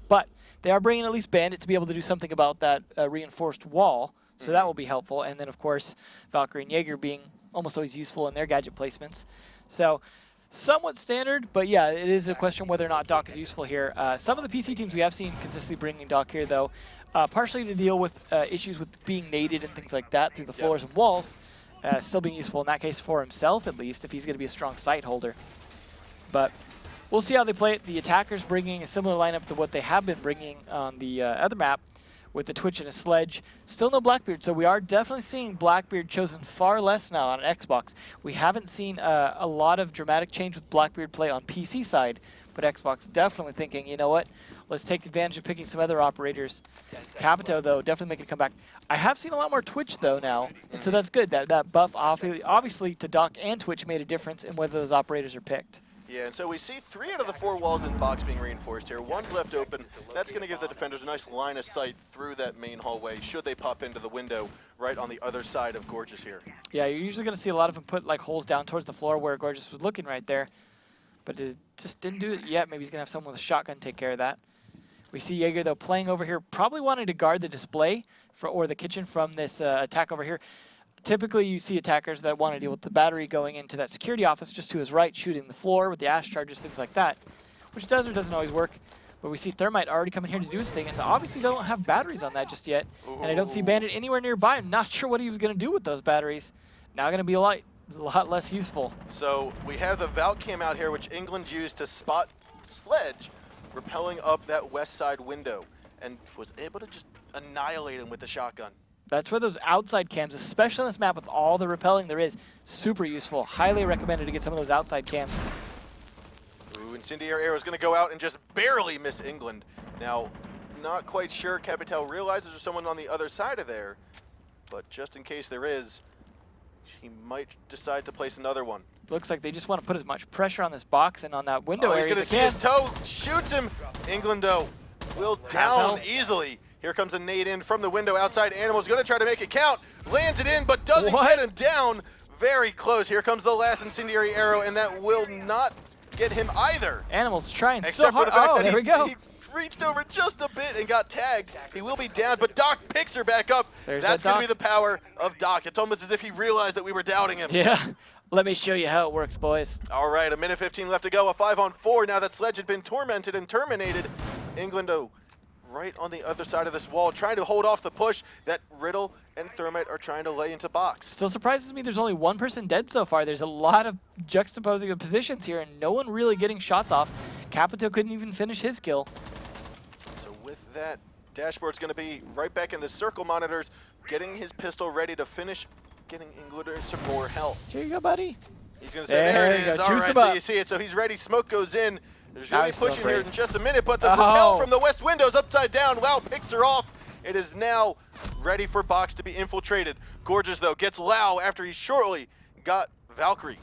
But they are bringing at least Bandit to be able to do something about that reinforced wall, so that will be helpful. And then, of course, Valkyrie and Jaeger being almost always useful in their gadget placements. So somewhat standard, but yeah, it is a question whether or not Doc is useful here. Some of the PC teams we have seen consistently bringing Doc here, though, partially to deal with issues with being naded and things like that through the floors and walls, still being useful in that case for himself, at least, if he's going to be a strong sight holder. But we'll see how they play it. The attackers bringing a similar lineup to what they have been bringing on the other map, with the Twitch and a Sledge. Still no Blackbeard, so we are definitely seeing Blackbeard chosen far less now on Xbox. We haven't seen a lot of dramatic change with Blackbeard play on PC side, but Xbox definitely thinking, you know what, let's take advantage of picking some other operators. Capito, though, definitely making a comeback. I have seen a lot more Twitch, though, now, and so that's good. That buff, obviously, to Doc and Twitch made a difference in whether those operators are picked. Yeah, and so we see 3 out of the 4 walls in box being reinforced here. 1's left open. That's going to give the defenders a nice line of sight through that main hallway, should they pop into the window right on the other side of Gorgeous here. Yeah, you're usually going to see a lot of them put like holes down towards the floor where Gorgeous was looking right there, but it just didn't do it yet. Maybe he's going to have someone with a shotgun take care of that. We see Jaeger, though, playing over here, probably wanting to guard the display or the kitchen from this attack over here. Typically, you see attackers that want to deal with the battery going into that security office just to his right, shooting the floor with the ash charges, things like that, which does or doesn't always work. But we see Thermite already coming here to do his thing, and obviously don't have batteries on that just yet. And I don't see Bandit anywhere nearby. I'm not sure what he was going to do with those batteries. Now going to be a lot less useful. So we have the Valk cam out here, which England used to spot Sledge rappelling up that west side window, and was able to just annihilate him with the shotgun. That's where those outside cams, especially on this map with all the repelling there is, super useful. Highly recommended to get some of those outside cams. Ooh, Incendiary Arrow is going to go out and just barely miss England. Now, not quite sure Capital realizes there's someone on the other side of there, but just in case there is, he might decide to place another one. Looks like they just want to put as much pressure on this box and on that window area. He's going to see his toe, shoots him. England, though, will down easily. Here comes a nade in from the window outside. Animal's going to try to make it count. Lands it in, but doesn't get him down. Very close. Here comes the last Incendiary Arrow, and that will not get him either. Animal's trying Except so hard. for the fact that there we go. He reached over just a bit and got tagged. He will be down, but Doc picks her back up. That's going to be the power of Doc. It's almost as if he realized that we were doubting him. Yeah. Let me show you how it works, boys. All right, a minute 15 left to go. A 5-on-4 now that Sledge had been tormented and terminated. England, right on the other side of this wall, trying to hold off the push that Riddle and Thermite are trying to lay into box. Still surprises me there's only 1 person dead so far. There's a lot of juxtaposing of positions here and no one really getting shots off. Capito couldn't even finish his kill. So with that, Dashboard's going to be right back in the circle monitors, getting his pistol ready to finish, getting England some more health. Here you go, buddy. He's going to say, there it is. All right, so you see it. So he's ready. Smoke goes in. There's going to be pushing here in just a minute, but the rappel from the west window's upside down. Lau picks her off. It is now ready for box to be infiltrated. Gorgeous, though, gets Lau after he shortly got Valkyrie.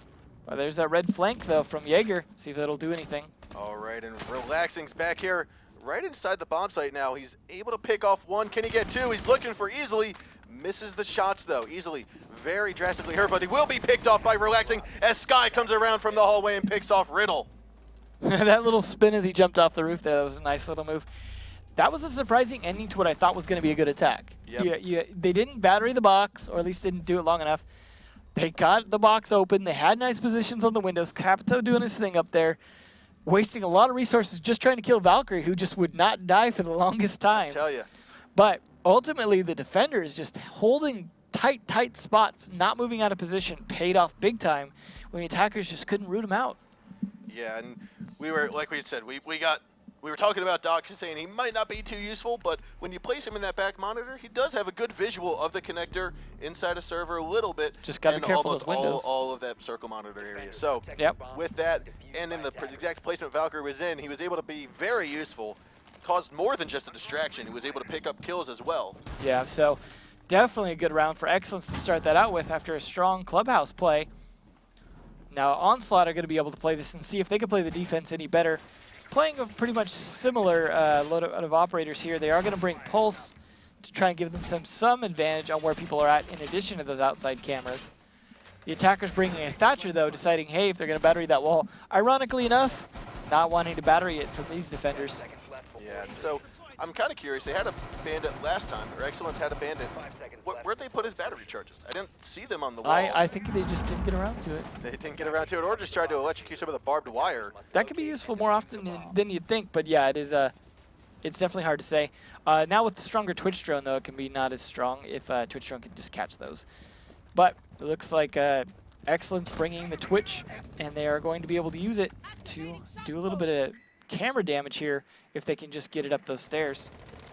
Well, there's that red flank, though, from Jaeger. See if that'll do anything. All right, and Relaxing's back here right inside the bomb site now. He's able to pick off one. Can he get two? He's looking for Easily. Misses the shots, though. Easily very drastically hurt, but he will be picked off by Relaxing as Sky comes around from the hallway and picks off Riddle. That little spin as he jumped off the roof there, that was a nice little move. That was a surprising ending to what I thought was going to be a good attack. Yep. They didn't battery the box, or at least didn't do it long enough. They got the box open. They had nice positions on the windows. Capito doing his thing up there, wasting a lot of resources just trying to kill Valkyrie, who just would not die for the longest time. I tell you. But ultimately, the defender is just holding tight spots, not moving out of position, paid off big time when the attackers just couldn't root him out. Yeah, and we were, like we had said, we were talking about Doc saying he might not be too useful, but when you place him in that back monitor, he does have a good visual of the connector inside a server a little bit. Just got to be careful with with windows. all of that circle monitor area. So Yep. with that, and in the exact placement Valkyrie was in, he was able to be very useful, caused more than just a distraction. He was able to pick up kills as well. Yeah, so definitely a good round for eXcellence to start that out with after a strong clubhouse play. Now Onslaught are going to be able to play this and see if they can play the defense any better. Playing a pretty much similar load of operators here. They are going to bring Pulse to try and give them some advantage on where people are at in addition to those outside cameras. The attackers bringing a Thatcher, though, deciding, hey, if they're going to battery that wall. Ironically enough, not wanting to battery it from these defenders. Yeah, so I'm kind of curious. They had a Bandit last time, or eXcellence had a Bandit. Where'd they put his battery charges? I didn't see them on the wall. I think they just didn't get around to it. They didn't get around to it, or just tried to electrocute some of the barbed wire. That could be useful more often than you'd think, but yeah, it's definitely hard to say. Now with the stronger Twitch drone, though, it can be not as strong if Twitch drone can just catch those. But it looks like eXcellence bringing the Twitch, and they are going to be able to use it to do a little bit of camera damage here if they can just get it up those stairs.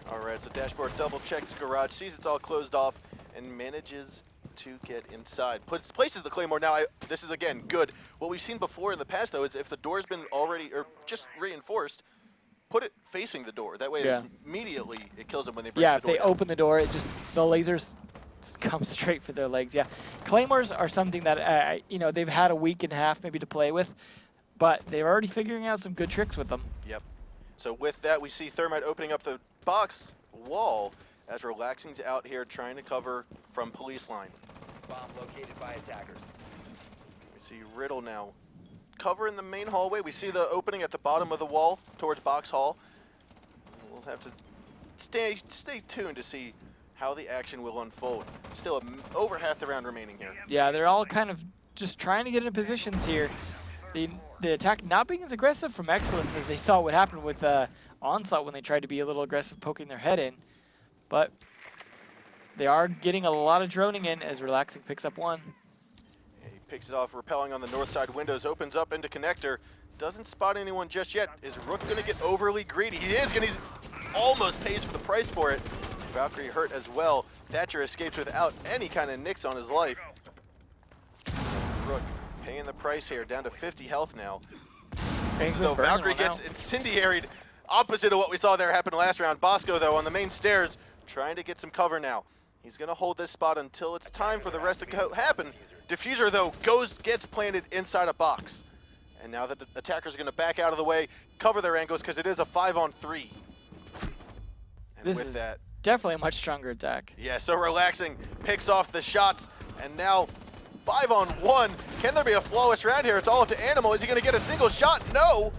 All right, so Dashboard double checks the garage, sees it's all closed off, and manages to get inside. Places the Claymore. Now, this is, again, good. What we've seen before in the past, though, is if the door's been already, or just reinforced, put it facing the door. That way, immediately it kills them when they break the door. Yeah, if they open the door, it just, the lasers come straight for their legs. Yeah, Claymores are something that, they've had a week and a half maybe to play with, but they're already figuring out some good tricks with them. Yep. So with that, we see Thermite opening up the box wall as Relaxing's out here trying to cover from police line. Bomb located by attackers. We see Riddle now covering the main hallway. We see the opening at the bottom of the wall towards Box Hall. We'll have to stay tuned to see how the action will unfold. Still over half the round remaining here. Yeah, they're all kind of just trying to get in positions here. The attack not being as aggressive from eXcellence as they saw what happened with Onslaught when they tried to be a little aggressive poking their head in. But they are getting a lot of droning in as Relaxing picks up one. He picks it off, repelling on the north side windows, opens up into connector. Doesn't spot anyone just yet. Is Rook going to get overly greedy? He is going to almost pays for the price for it. Valkyrie hurt as well. Thatcher escapes without any kind of nicks on his life. Rook paying the price here, down to 50 health now. So Valkyrie gets incendiaried, opposite of what we saw there happen last round. Bosco, though, on the main stairs, trying to get some cover now. He's going to hold this spot until it's time for the rest to happen. Diffuser, though, gets planted inside a box. And now the attackers are going to back out of the way, cover their angles, because it is a 5-on-3. And this with is that, definitely a much stronger attack. yeah, so Relaxing picks off the shots, and now 5-on-1. Can there be a flawless round here? It's all up to Animal. Is he going to get a single shot? No,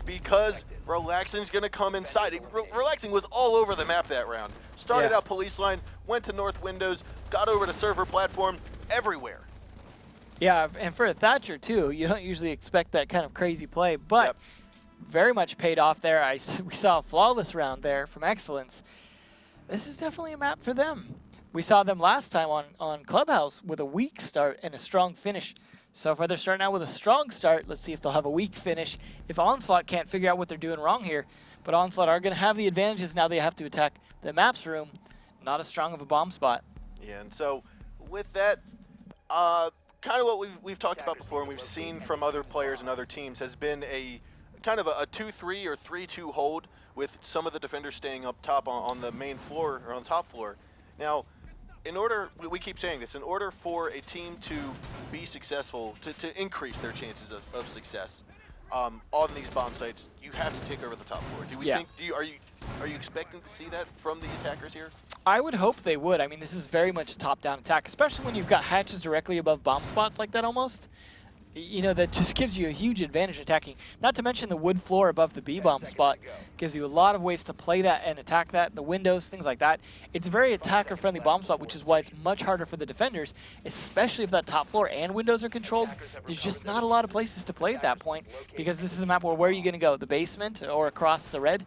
because Relaxing's going to come inside. Relaxing was all over the map that round. Started out police line, went to north windows, got over to server platform, everywhere. Yeah, and for a Thatcher, too, you don't usually expect that kind of crazy play, but very much paid off there. We saw a flawless round there from eXcellence. This is definitely a map for them. We saw them last time on Clubhouse with a weak start and a strong finish. So far they're starting out with a strong start. Let's see if they'll have a weak finish. If Onslaught can't figure out what they're doing wrong here, but Onslaught are going to have the advantages now they have to attack the maps room. Not as strong of a bomb spot. Yeah, and so with that, kind of what we've talked about before and we've seen from other players and other teams has been a kind of a 2-3 or 3-2 hold with some of the defenders staying up top on the main floor or on the top floor. Now, in order, we keep saying this, in order for a team to be successful, to increase their chances of success on these bomb sites, you have to take over the top floor. Do we think? Are you expecting to see that from the attackers here? I would hope they would. I mean, this is very much a top-down attack, especially when you've got hatches directly above bomb spots like that almost. You know, that just gives you a huge advantage attacking. Not to mention the wood floor above the B-bomb spot gives you a lot of ways to play that and attack that, the windows, things like that. It's a very attacker-friendly bomb spot, which is why it's much harder for the defenders, especially if that top floor and windows are controlled. There's just not a lot of places to play at that point, because this is a map where are you going to go? The basement or across the red?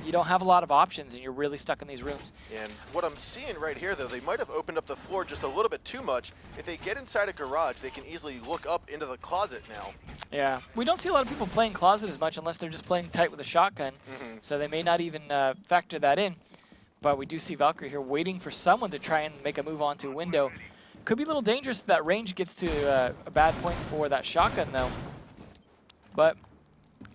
You don't have a lot of options, and you're really stuck in these rooms. And what I'm seeing right here, though, they might have opened up the floor just a little bit too much. If they get inside a garage, they can easily look up into the closet now. Yeah, we don't see a lot of people playing closet as much unless they're just playing tight with a shotgun, so they may not even factor that in. But we do see Valkyrie here waiting for someone to try and make a move onto a window. Could be a little dangerous if that range gets to a bad point for that shotgun, though. But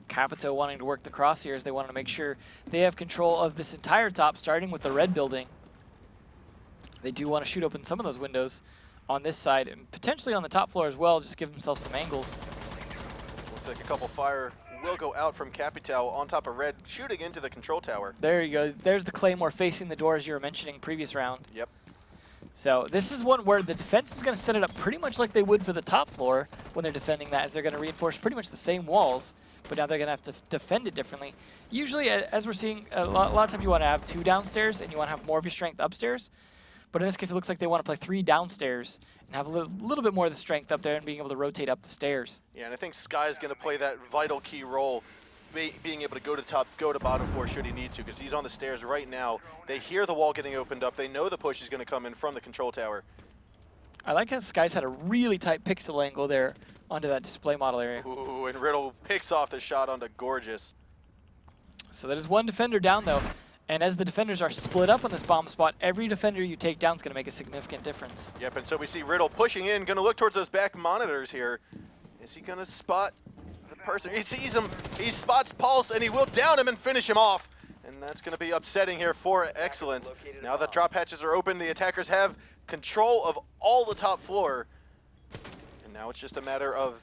Capito wanting to work the crosshairs. They wanted to make sure they have control of this entire top, starting with the red building. They do want to shoot open some of those windows on this side, and potentially on the top floor as well, just give themselves some angles. Looks like a couple fire will go out from Capito on top of red, shooting into the control tower. There you go. There's the Claymore facing the door, as you were mentioning previous round. Yep. So this is one where the defense is going to set it up pretty much like they would for the top floor when they're defending that, as they're going to reinforce pretty much the same walls. But now they're going to have to defend it differently. Usually, as we're seeing, a lot of times you want to have 2 downstairs and you want to have more of your strength upstairs. But in this case, it looks like they want to play 3 downstairs and have a little bit more of the strength up there and being able to rotate up the stairs. Yeah, and I think Sky is going to play that vital key role, being able to go to top, go to bottom floor should he need to, because he's on the stairs right now. They hear the wall getting opened up. They know the push is going to come in from the control tower. I like how Sky's had a really tight pixel angle there onto that display model area. Ooh, and Riddle picks off the shot onto Gorgeous. So that is one defender down, though. And as the defenders are split up on this bomb spot, every defender you take down is going to make a significant difference. Yep, and so we see Riddle pushing in, going to look towards those back monitors here. Is he going to spot the person? He sees him, he spots Pulse, and he will down him and finish him off. And that's going to be upsetting here for eXcellence. Now that drop hatches are open, the attackers have control of all the top floor. And now it's just a matter of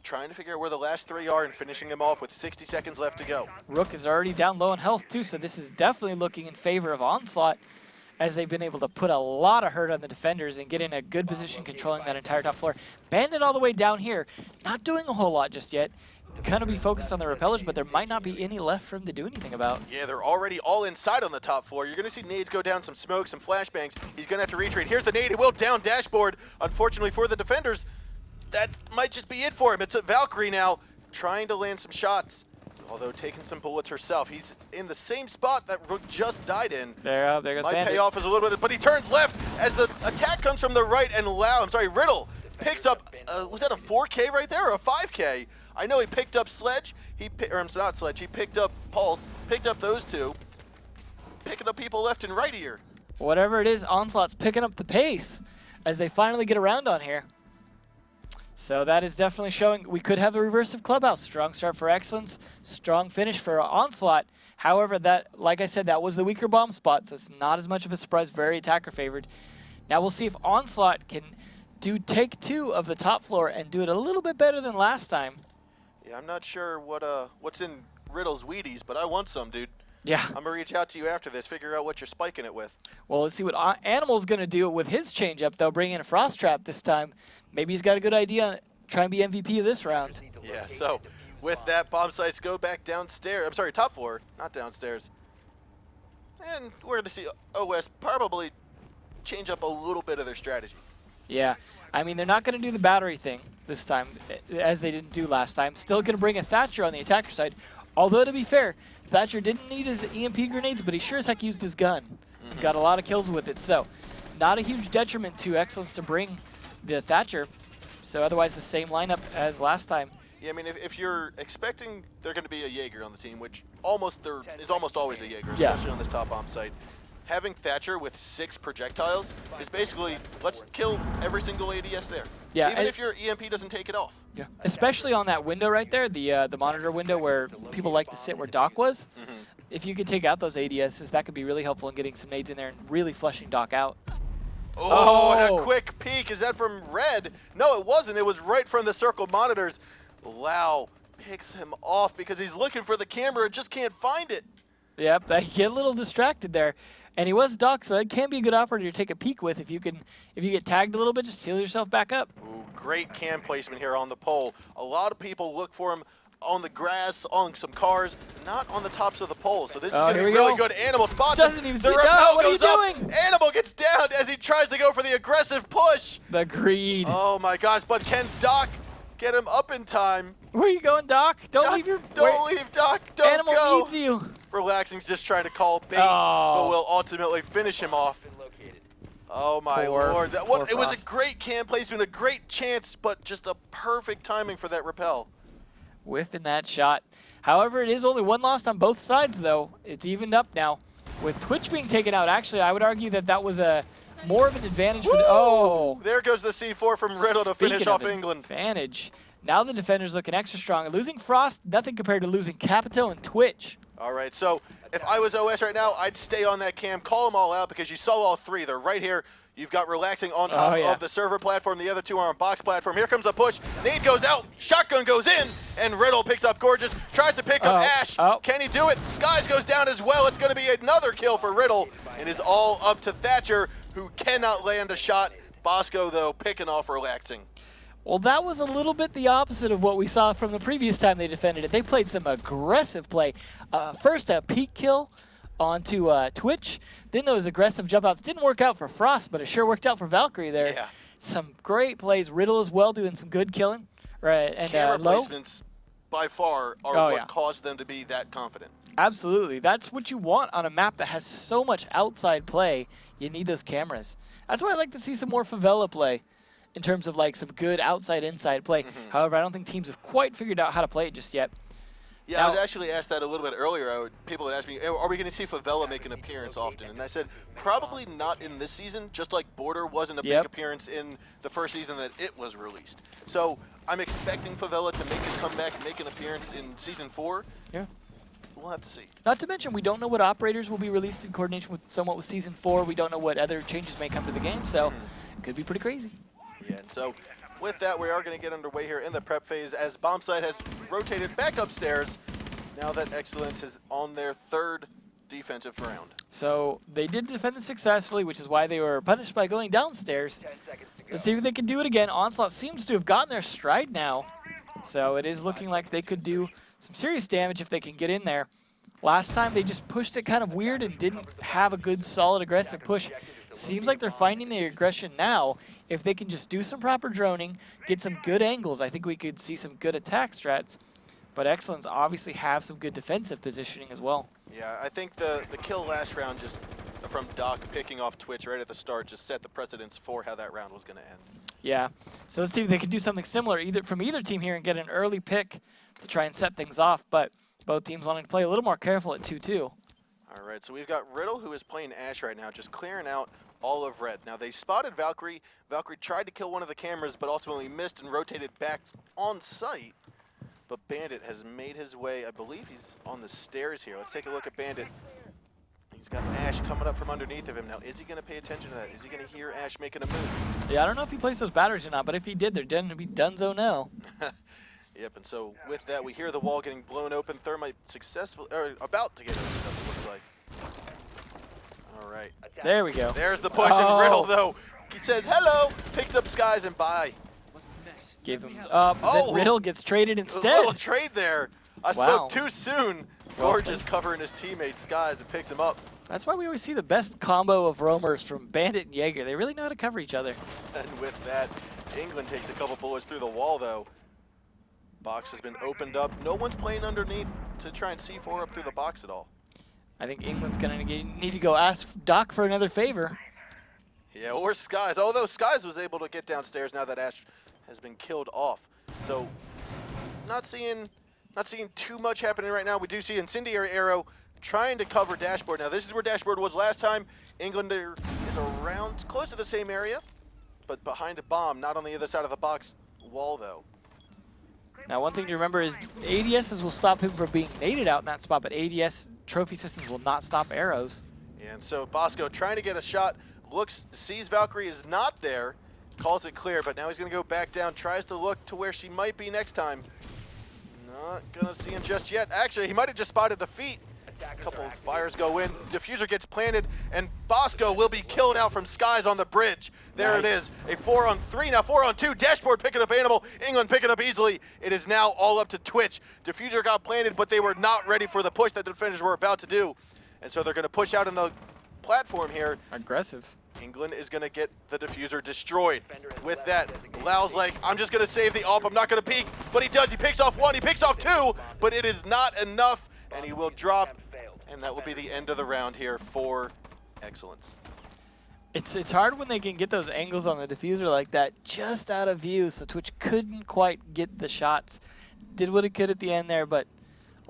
trying to figure out where the last 3 are and finishing them off with 60 seconds left to go. Rook is already down low on health too, so this is definitely looking in favor of Onslaught, as they've been able to put a lot of hurt on the defenders and get in a good position controlling that entire top floor. Bandit all the way down here, not doing a whole lot just yet. Kind of be focused on the repellers, but there might not be any left for him to do anything about. Yeah, they're already all inside on the top floor. You're going to see nades go down, some smoke, some flashbangs. He's going to have to retreat. Here's the nade. It will down dashboard. Unfortunately for the defenders, that might just be it for him. It's a Valkyrie now trying to land some shots, although taking some bullets herself. He's in the same spot that Rook just died in. There goes Might Bandit. pay off as a little bit, but he turns left as the attack comes from the right, and Riddle picks up, was that a 4K right there or a 5K? I know he picked up Sledge, not Sledge, he picked up Pulse, picked up those two. Picking up people left and right here. Whatever it is, Onslaught's picking up the pace as they finally get around on here. So that is definitely showing we could have a reverse of Clubhouse. Strong start for eXcellence, strong finish for Onslaught. However, that, like I said, that was the weaker bomb spot, so it's not as much of a surprise, very attacker favored. Now we'll see if Onslaught can take 2 of the top floor and do it a little bit better than last time. Yeah, I'm not sure what's in Riddle's Wheaties, but I want some, dude. Yeah. I'm going to reach out to you after this, figure out what you're spiking it with. Well, let's see what Animal's going to do with his changeup, though, bring in a Frost Trap this time. Maybe he's got a good idea on trying to be MVP of this round. Yeah, so with that, bomb sites go back downstairs. I'm sorry, top floor, not downstairs. And we're going to see OS probably change up a little bit of their strategy. Yeah. I mean, they're not going to do the battery thing this time, as they didn't do last time. Still going to bring a Thatcher on the attacker side. Although, to be fair, Thatcher didn't need his EMP grenades, but he sure as heck used his gun. Got a lot of kills with it, so not a huge detriment to eXcellence to bring the Thatcher. So otherwise, the same lineup as last time. Yeah, I mean, if you're expecting there going to be a Jaeger on the team, which there is almost always a Jaeger, especially on this top bomb site, having Thatcher with 6 projectiles is basically, let's kill every single ADS there. Yeah, even if your EMP doesn't take it off. Yeah, especially on that window right there, the monitor window where people like to sit where Doc was. If you could take out those ADSs, that could be really helpful in getting some nades in there and really flushing Doc out. Oh, and a quick peek. Is that from Red? No, it wasn't. It was right from the circle monitors. Lau picks him off because he's looking for the camera and just can't find it. Yep, they get a little distracted there. And he was Doc, so that can be a good operator to take a peek with. If you get tagged a little bit, just heal yourself back up. Ooh, great cam placement here on the pole. A lot of people look for him on the grass, on some cars, not on the tops of the poles. So this is going to be really good. Animal spots him. Doesn't even The see. rappel What are you goes up. doing? Animal gets down as he tries to go for the aggressive push. The greed. Oh my gosh, but can Doc get him up in time? Where are you going, Doc? Don't leave your... Don't leave, Doc. Don't Animal go. needs you. Relaxing's just trying to call bait, Oh. but will ultimately finish him off. Been located. Oh my Poor lord. It was a Frost. great cam placement, a great chance, but just a perfect timing for that rappel. Whiffing that shot. However, it is only one loss on both sides, though. It's evened up now. With Twitch being taken out, actually, I would argue that that was more of an advantage for the... Oh! There goes the C4 from Riddle to finish Speaking off of England. advantage. Now the defender's looking extra strong. Losing Frost, nothing compared to losing Capito and Twitch. All right, so if I was OS right now, I'd stay on that cam, call them all out because you saw all three. They're right here. You've got Relaxing on top of the server platform. The other two are on box platform. Here comes the push. Nade goes out. Shotgun goes in. And Riddle picks up Gorgeous. Tries to pick up Ash. Can he do it? Skies goes down as well. It's going to be another kill for Riddle. It is all up to Thatcher, who cannot land a shot. Bosco, though, picking off Relaxing. Well, that was a little bit the opposite of what we saw from the previous time they defended it. They played some aggressive play. First, a peek kill onto Twitch. Then those aggressive jump outs. Didn't work out for Frost, but it sure worked out for Valkyrie there. Yeah. Some great plays. Riddle as well doing some good killing. Right, and Camera Low. placements, by far, are what caused them to be that confident. Absolutely. That's what you want on a map that has so much outside play. You need those cameras. That's why I like to see some more favela play in terms of like some good outside-inside play. However, I don't think teams have quite figured out how to play it just yet. Yeah, Now, I was actually asked that a little bit earlier. People had asked me, are we going to see Favela make an appearance often? And I said, probably not in this season, just like Border wasn't a big appearance in the first season that it was released. So I'm expecting Favela to make a comeback, make an appearance in Season 4. Yeah. We'll have to see. Not to mention, we don't know what operators will be released in coordination with somewhat with Season 4. We don't know what other changes may come to the game, so it could be pretty crazy. Yeah, and so with that, we are going to get underway here in the prep phase as Bombsite has rotated back upstairs now that eXcellence is on their third defensive round. So they did defend it successfully, which is why they were punished by going downstairs. 10 seconds to go. Let's see if they can do it again. Onslaught seems to have gotten their stride now. So it is looking like they could do some serious damage if they can get in there. Last time they just pushed it kind of weird and didn't have a good solid aggressive push. Seems like they're finding the aggression now. If they can just do some proper droning, get some good angles, I think we could see some good attack strats. But eXcellence obviously have some good defensive positioning as well. Yeah, I think the kill last round just from Doc picking off Twitch right at the start just set the precedence for how that round was going to end. Yeah, so let's see if they can do something similar from either team here and get an early pick to try and set things off. But both teams wanting to play a little more careful at 2-2. All right, so we've got Riddle, who is playing Ash right now, just clearing out all of Red. Now, they spotted Valkyrie. Valkyrie tried to kill one of the cameras, but ultimately missed and rotated back on site. But Bandit has made his way. I believe he's on the stairs here. Let's take a look at Bandit. He's got Ash coming up from underneath of him. Now, is he going to pay attention to that? Is he going to hear Ash making a move? Yeah, I don't know if he plays those batteries or not, but if he did, they're going to be donezo now. Yep, and so with that, we hear the wall getting blown open. Thermite successful, or about to get opened up, it looks like. All right. There we go. There's the push, and Riddle, though, he says hello, picks up Skies, and bye. Give him up. Oh, Riddle gets traded A instead. little trade there. I spoke too soon. Gorgeous covering his teammate Skies and picks him up. That's why we always see the best combo of roamers from Bandit and Jaeger. They really know how to cover each other. And with that, England takes a couple bullets through the wall, though. Box has been opened up. No one's playing underneath to try and C4 up through the box at all. I think England's going to need to go ask Doc for another favor. Yeah, or Skies. Although Skies was able to get downstairs now that Ash has been killed off. So, not seeing too much happening right now. We do see Incendiary Arrow trying to cover Dashboard. Now, this is where Dashboard was last time. Englander is around close to the same area, but behind a bomb, not on the other side of the box wall, though. Now, one thing to remember is ADSs will stop him from being naded out in that spot, but ADS trophy systems will not stop arrows. And so Bosco trying to get a shot, looks, sees Valkyrie is not there, calls it clear, but now he's going to go back down, tries to look to where she might be next time. Not going to see him just yet. Actually, he might have just spotted the feet. A couple of fires go in, diffuser gets planted, and Bosco will be killed out from skies on the bridge. There it is, a 4-on-3, now 4-on-2, Dashboard picking up Animal, England picking up easily. It is now all up to Twitch. Diffuser got planted, but they were not ready for the push that the defenders were about to do. And so they're going to push out in the platform here. Aggressive. England is going to get the diffuser destroyed. With that, Lau's like, I'm just going to save the AWP, I'm not going to peek, but he does. He picks off one, he picks off two, but it is not enough, and he will drop. And that will be the end of the round here for eXcellence. It's hard when they can get those angles on the diffuser like that just out of view, so Twitch couldn't quite get the shots. Did what it could at the end there, but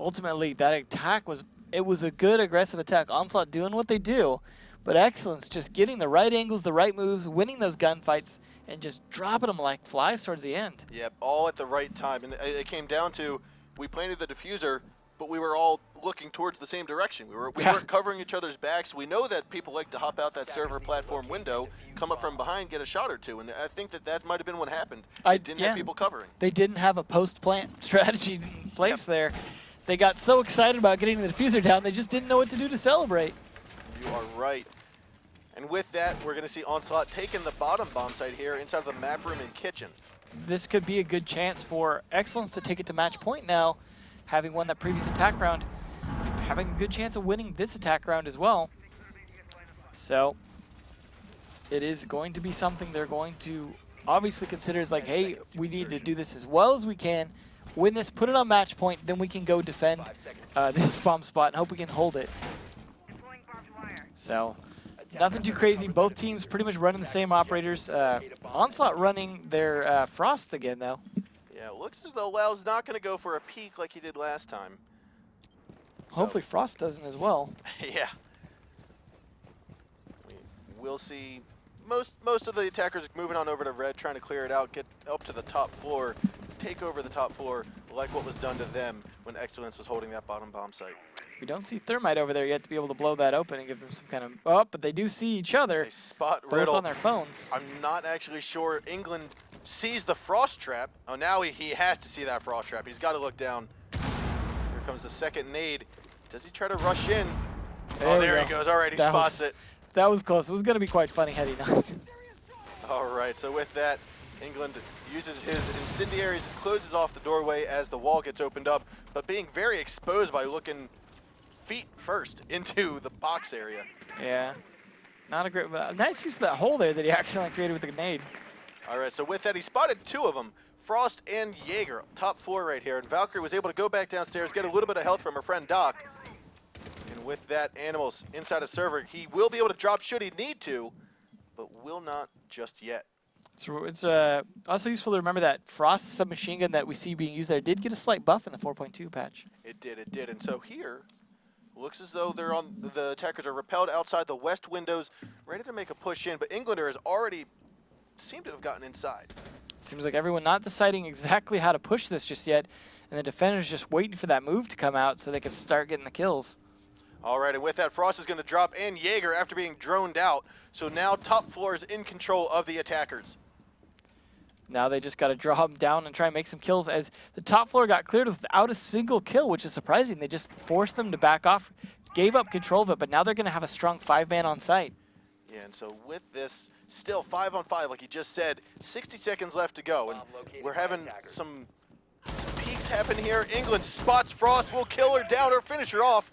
ultimately that attack was a good aggressive attack. Onslaught doing what they do, but eXcellence just getting the right angles, the right moves, winning those gunfights, and just dropping them like flies towards the end. Yep, all at the right time. And it came down to, we planted the diffuser, but we were all looking towards the same direction. We weren't covering each other's backs. We know that people like to hop out that server platform window, come up from behind, get a shot or two, and I think that might have been what happened. They didn't have people covering. They didn't have a post-plant strategy in place there. They got so excited about getting the diffuser down, they just didn't know what to do to celebrate. You are right. And with that, we're going to see Onslaught taking the bottom bomb site here inside of the map room and kitchen. This could be a good chance for eXcellence to take it to match point now, having won that previous attack round, having a good chance of winning this attack round as well. So it is going to be something they're going to obviously consider as like, hey, we need to do this as well as we can, win this, put it on match point, then we can go defend this bomb spot and hope we can hold it. So nothing too crazy. Both teams pretty much running the same operators. Onslaught running their Frost again, though. Yeah, it looks as though Lau's not going to go for a peek like he did last time. Hopefully Frost doesn't as well. Yeah. We'll see most of the attackers moving on over to red, trying to clear it out, get up to the top floor, take over the top floor like what was done to them when eXcellence was holding that bottom bomb site. We don't see Thermite over there yet to be able to blow that open and give them some kind of... Oh, but they do see each other. They spot both Riddle on their phones. I'm not actually sure England sees the frost trap. Oh, now he has to see that frost trap. He's got to look down. Here comes the second nade. Does he try to rush in? There he goes. All right, he spots it. That was close. It was going to be quite funny had he not. All right, so with that, England uses his incendiaries, closes off the doorway as the wall gets opened up, but being very exposed by looking feet first into the box area. Yeah. Not a great... nice use of that hole there that he accidentally created with the grenade. All right, so with that, he spotted two of them, Frost and Jaeger, top floor right here, and Valkyrie was able to go back downstairs, get a little bit of health from her friend Doc. And with that, Animals inside a server, he will be able to drop should he need to, but will not just yet. It's also useful to remember that Frost submachine gun that we see being used there did get a slight buff in the 4.2 patch. It did, and so here, looks as though the attackers are repelled outside the west windows, ready to make a push in, but Englander has already seemed to have gotten inside. Seems like everyone not deciding exactly how to push this just yet, and the defenders just waiting for that move to come out so they can start getting the kills. All right, and with that, Frost is going to drop and Jaeger after being droned out, so now top floor is in control of the attackers. Now they just got to draw them down and try and make some kills, as the top floor got cleared without a single kill, which is surprising. They just forced them to back off, gave up control of it, but now they're going to have a strong 5-man on site. Yeah, and so with this, still 5-on-5, like he just said, 60 seconds left to go, and we're having some peaks happen here. England spots Frost, will kill her down or finish her off.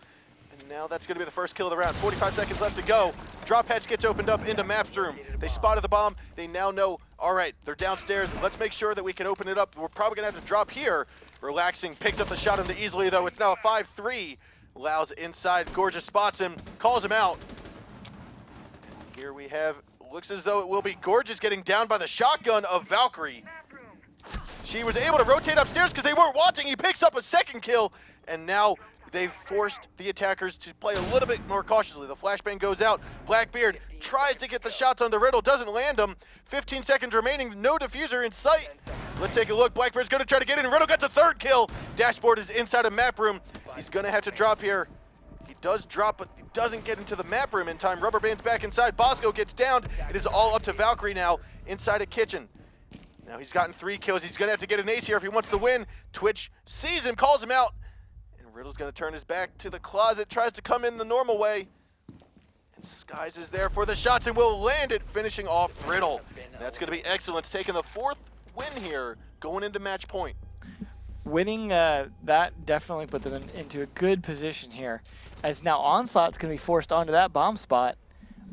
And now that's going to be the first kill of the round. 45 seconds left to go. Drop hatch gets opened up into Maps room. They spotted the bomb. They now know, all right, they're downstairs. Let's make sure that we can open it up. We're probably going to have to drop here. Relaxing, picks up the shot into easily, though. It's now a 5-3. Lau's inside. Gorgeous spots him, calls him out. And here we have, looks as though it will be Gorgeous getting down by the shotgun of Valkyrie. She was able to rotate upstairs because they weren't watching. He picks up a second kill, and now they've forced the attackers to play a little bit more cautiously. The flashbang goes out. Blackbeard tries to get the shots onto Riddle, doesn't land them. 15 seconds remaining, no diffuser in sight. Let's take a look. Blackbeard's going to try to get in. Riddle gets a third kill. Dashboard is inside a map room. He's going to have to drop here. He does drop, but he doesn't get into the map room in time. Rubber band's back inside. Bosco gets downed. It is all up to Valkyrie now inside a kitchen. Now he's gotten 3 kills. He's going to have to get an ace here if he wants to win. Twitch sees him, calls him out. And Riddle's going to turn his back to the closet, tries to come in the normal way. And Skies is there for the shots and will land it, finishing off Riddle. That's going to be eXcellence, taking the 4th win here, going into match point. Winning that definitely put them into a good position here, as now Onslaught's going to be forced onto that bomb spot,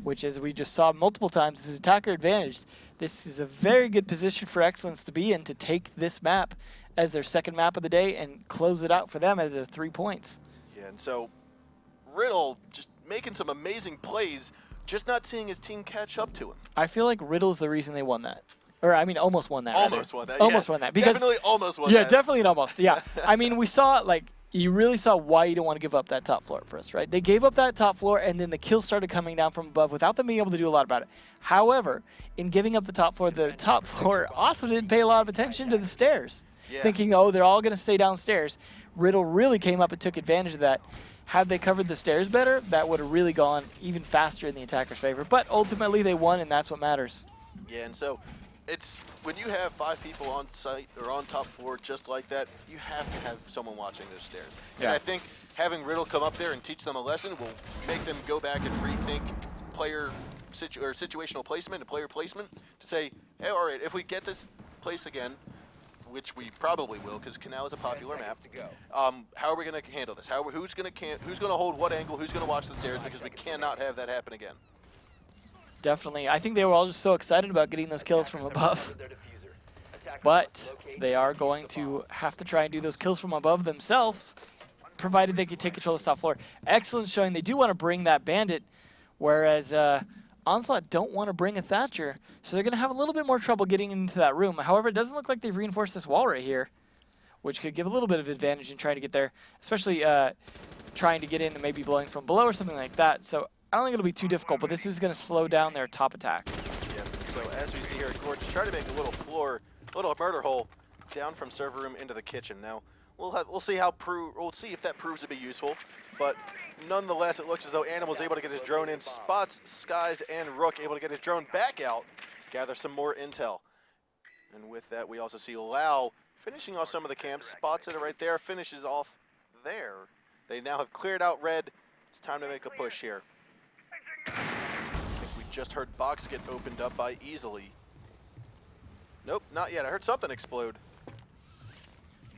which, as we just saw multiple times, is attacker advantage. This is a very good position for eXcellence to be in, to take this map as their 2nd map of the day and close it out for them as a 3 points. Yeah, and so Riddle just making some amazing plays, just not seeing his team catch up to him. I feel like Riddle's the reason they won that. Or, I mean, almost won that. Almost won that, Almost yes. won that. Because, definitely almost won yeah, that. definitely an almost, yeah. I mean, we saw, like, you really saw why you don't want to give up that top floor at first, right? They gave up that top floor, and then the kills started coming down from above without them being able to do a lot about it. However, in giving up the top floor also didn't pay a lot of attention to the stairs, thinking, oh, they're all going to stay downstairs. Riddle really came up and took advantage of that. Had they covered the stairs better, that would have really gone even faster in the attacker's favor. But ultimately, they won, and that's what matters. Yeah, and so it's when you have 5 people on site or on top floor just like that, you have to have someone watching those stairs. And I think having Riddle come up there and teach them a lesson will make them go back and rethink player situational placement and player placement to say, hey, all right, if we get this place again, which we probably will, because Kanal is a popular map. How are we going to handle this? Who's going to hold what angle? Who's going to watch the stairs? Because we cannot have that happen again. Definitely. I think they were all just so excited about getting those kills from above. But they are going to have to try and do those kills from above themselves, provided they can take control of the top floor. eXcellence showing they do want to bring that bandit, whereas Onslaught don't want to bring a Thatcher, so they're going to have a little bit more trouble getting into that room. However, it doesn't look like they've reinforced this wall right here, which could give a little bit of advantage in trying to get there, especially trying to get in and maybe blowing from below or something like that. So I don't think it'll be too difficult, but this is going to slow down their top attack. Yeah, so as we see here, Gorge try to make a little floor, little murder hole down from server room into the kitchen. Now, we'll see if that proves to be useful, but nonetheless, it looks as though Animal's able to get his drone in, spots Skies and Rook able to get his drone back out, gather some more intel. And with that, we also see Lau finishing off some of the camps, spots it right there, finishes off there. They now have cleared out red. It's time to make a push here. I think we just heard box get opened up by Easily. Nope, not yet. I heard something explode.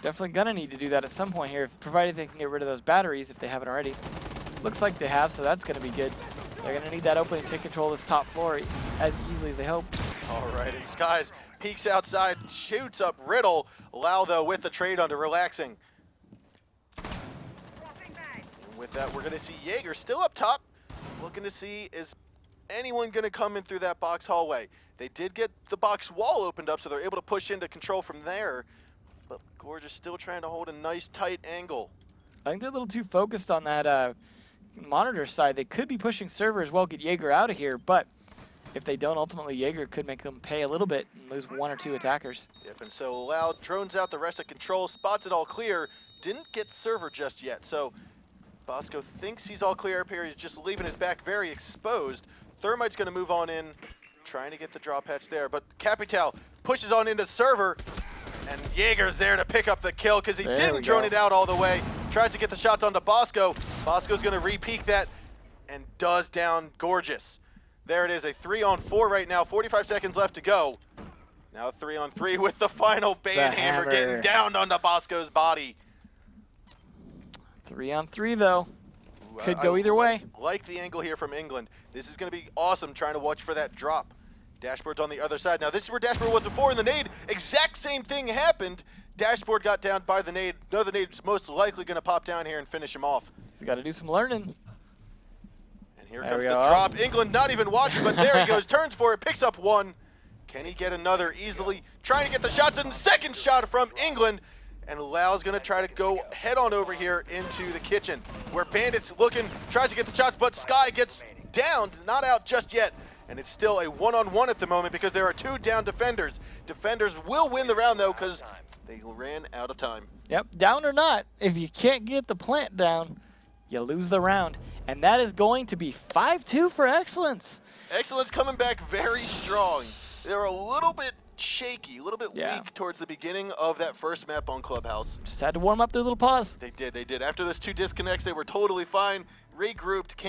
Definitely gonna need to do that at some point here, provided they can get rid of those batteries if they haven't already. Looks like they have, so that's gonna be good. They're gonna need that opening to take control of this top floor as easily as they hope. All right, and Skies peeks outside, shoots up Riddle. Lau, though, with the trade onto relaxing. And with that, we're gonna see Jaeger still up top, looking to see is anyone gonna come in through that box hallway. They did get the box wall opened up, so they're able to push into control from there. But Gorge is still trying to hold a nice tight angle. I think they're a little too focused on that monitor side. They could be pushing server as well, get Jaeger out of here, but if they don't, ultimately Jaeger could make them pay a little bit and lose 1 or 2 attackers. Yep, and so Lau drones out the rest of control, spots it all clear, didn't get server just yet, so Bosco thinks he's all clear up here. He's just leaving his back very exposed. Thermite's going to move on in, trying to get the drop hatch there, but Capital pushes on into server, and Jaeger's there to pick up the kill because he didn't drone it out all the way. Tries to get the shots onto Bosco. Bosco's going to re-peek that and does down Gorgeous. There it is, a 3-on-4 right now, 45 seconds left to go. Now 3-on-3 with the final band hammer getting down onto Bosco's body. 3-on-3 though. Could go either way. Like the angle here from England. This is going to be awesome, trying to watch for that drop. Dashboard's on the other side. Now this is where Dashboard was before in the nade. Exact same thing happened. Dashboard got down by the nade. Another nade is most likely going to pop down here and finish him off. He's got to do some learning. And here comes the drop. England not even watching, but there he goes. Turns for it, picks up 1. Can he get another easily? Trying to get the shots in. Second shot from England. And Lau's going to try to go head on over here into the kitchen, where Bandit's looking, tries to get the shots, but Sky gets downed, not out just yet. And it's still a 1-on-1 at the moment because there are 2 down defenders. Defenders will win the round, though, because they ran out of time. Yep, down or not, if you can't get the plant down, you lose the round. And that is going to be 5-2 for eXcellence. eXcellence coming back very strong. They were a little bit shaky, a little bit weak towards the beginning of that first map on Clubhouse. Just had to warm up their little paws. They did. After those 2 disconnects, they were totally fine, regrouped, came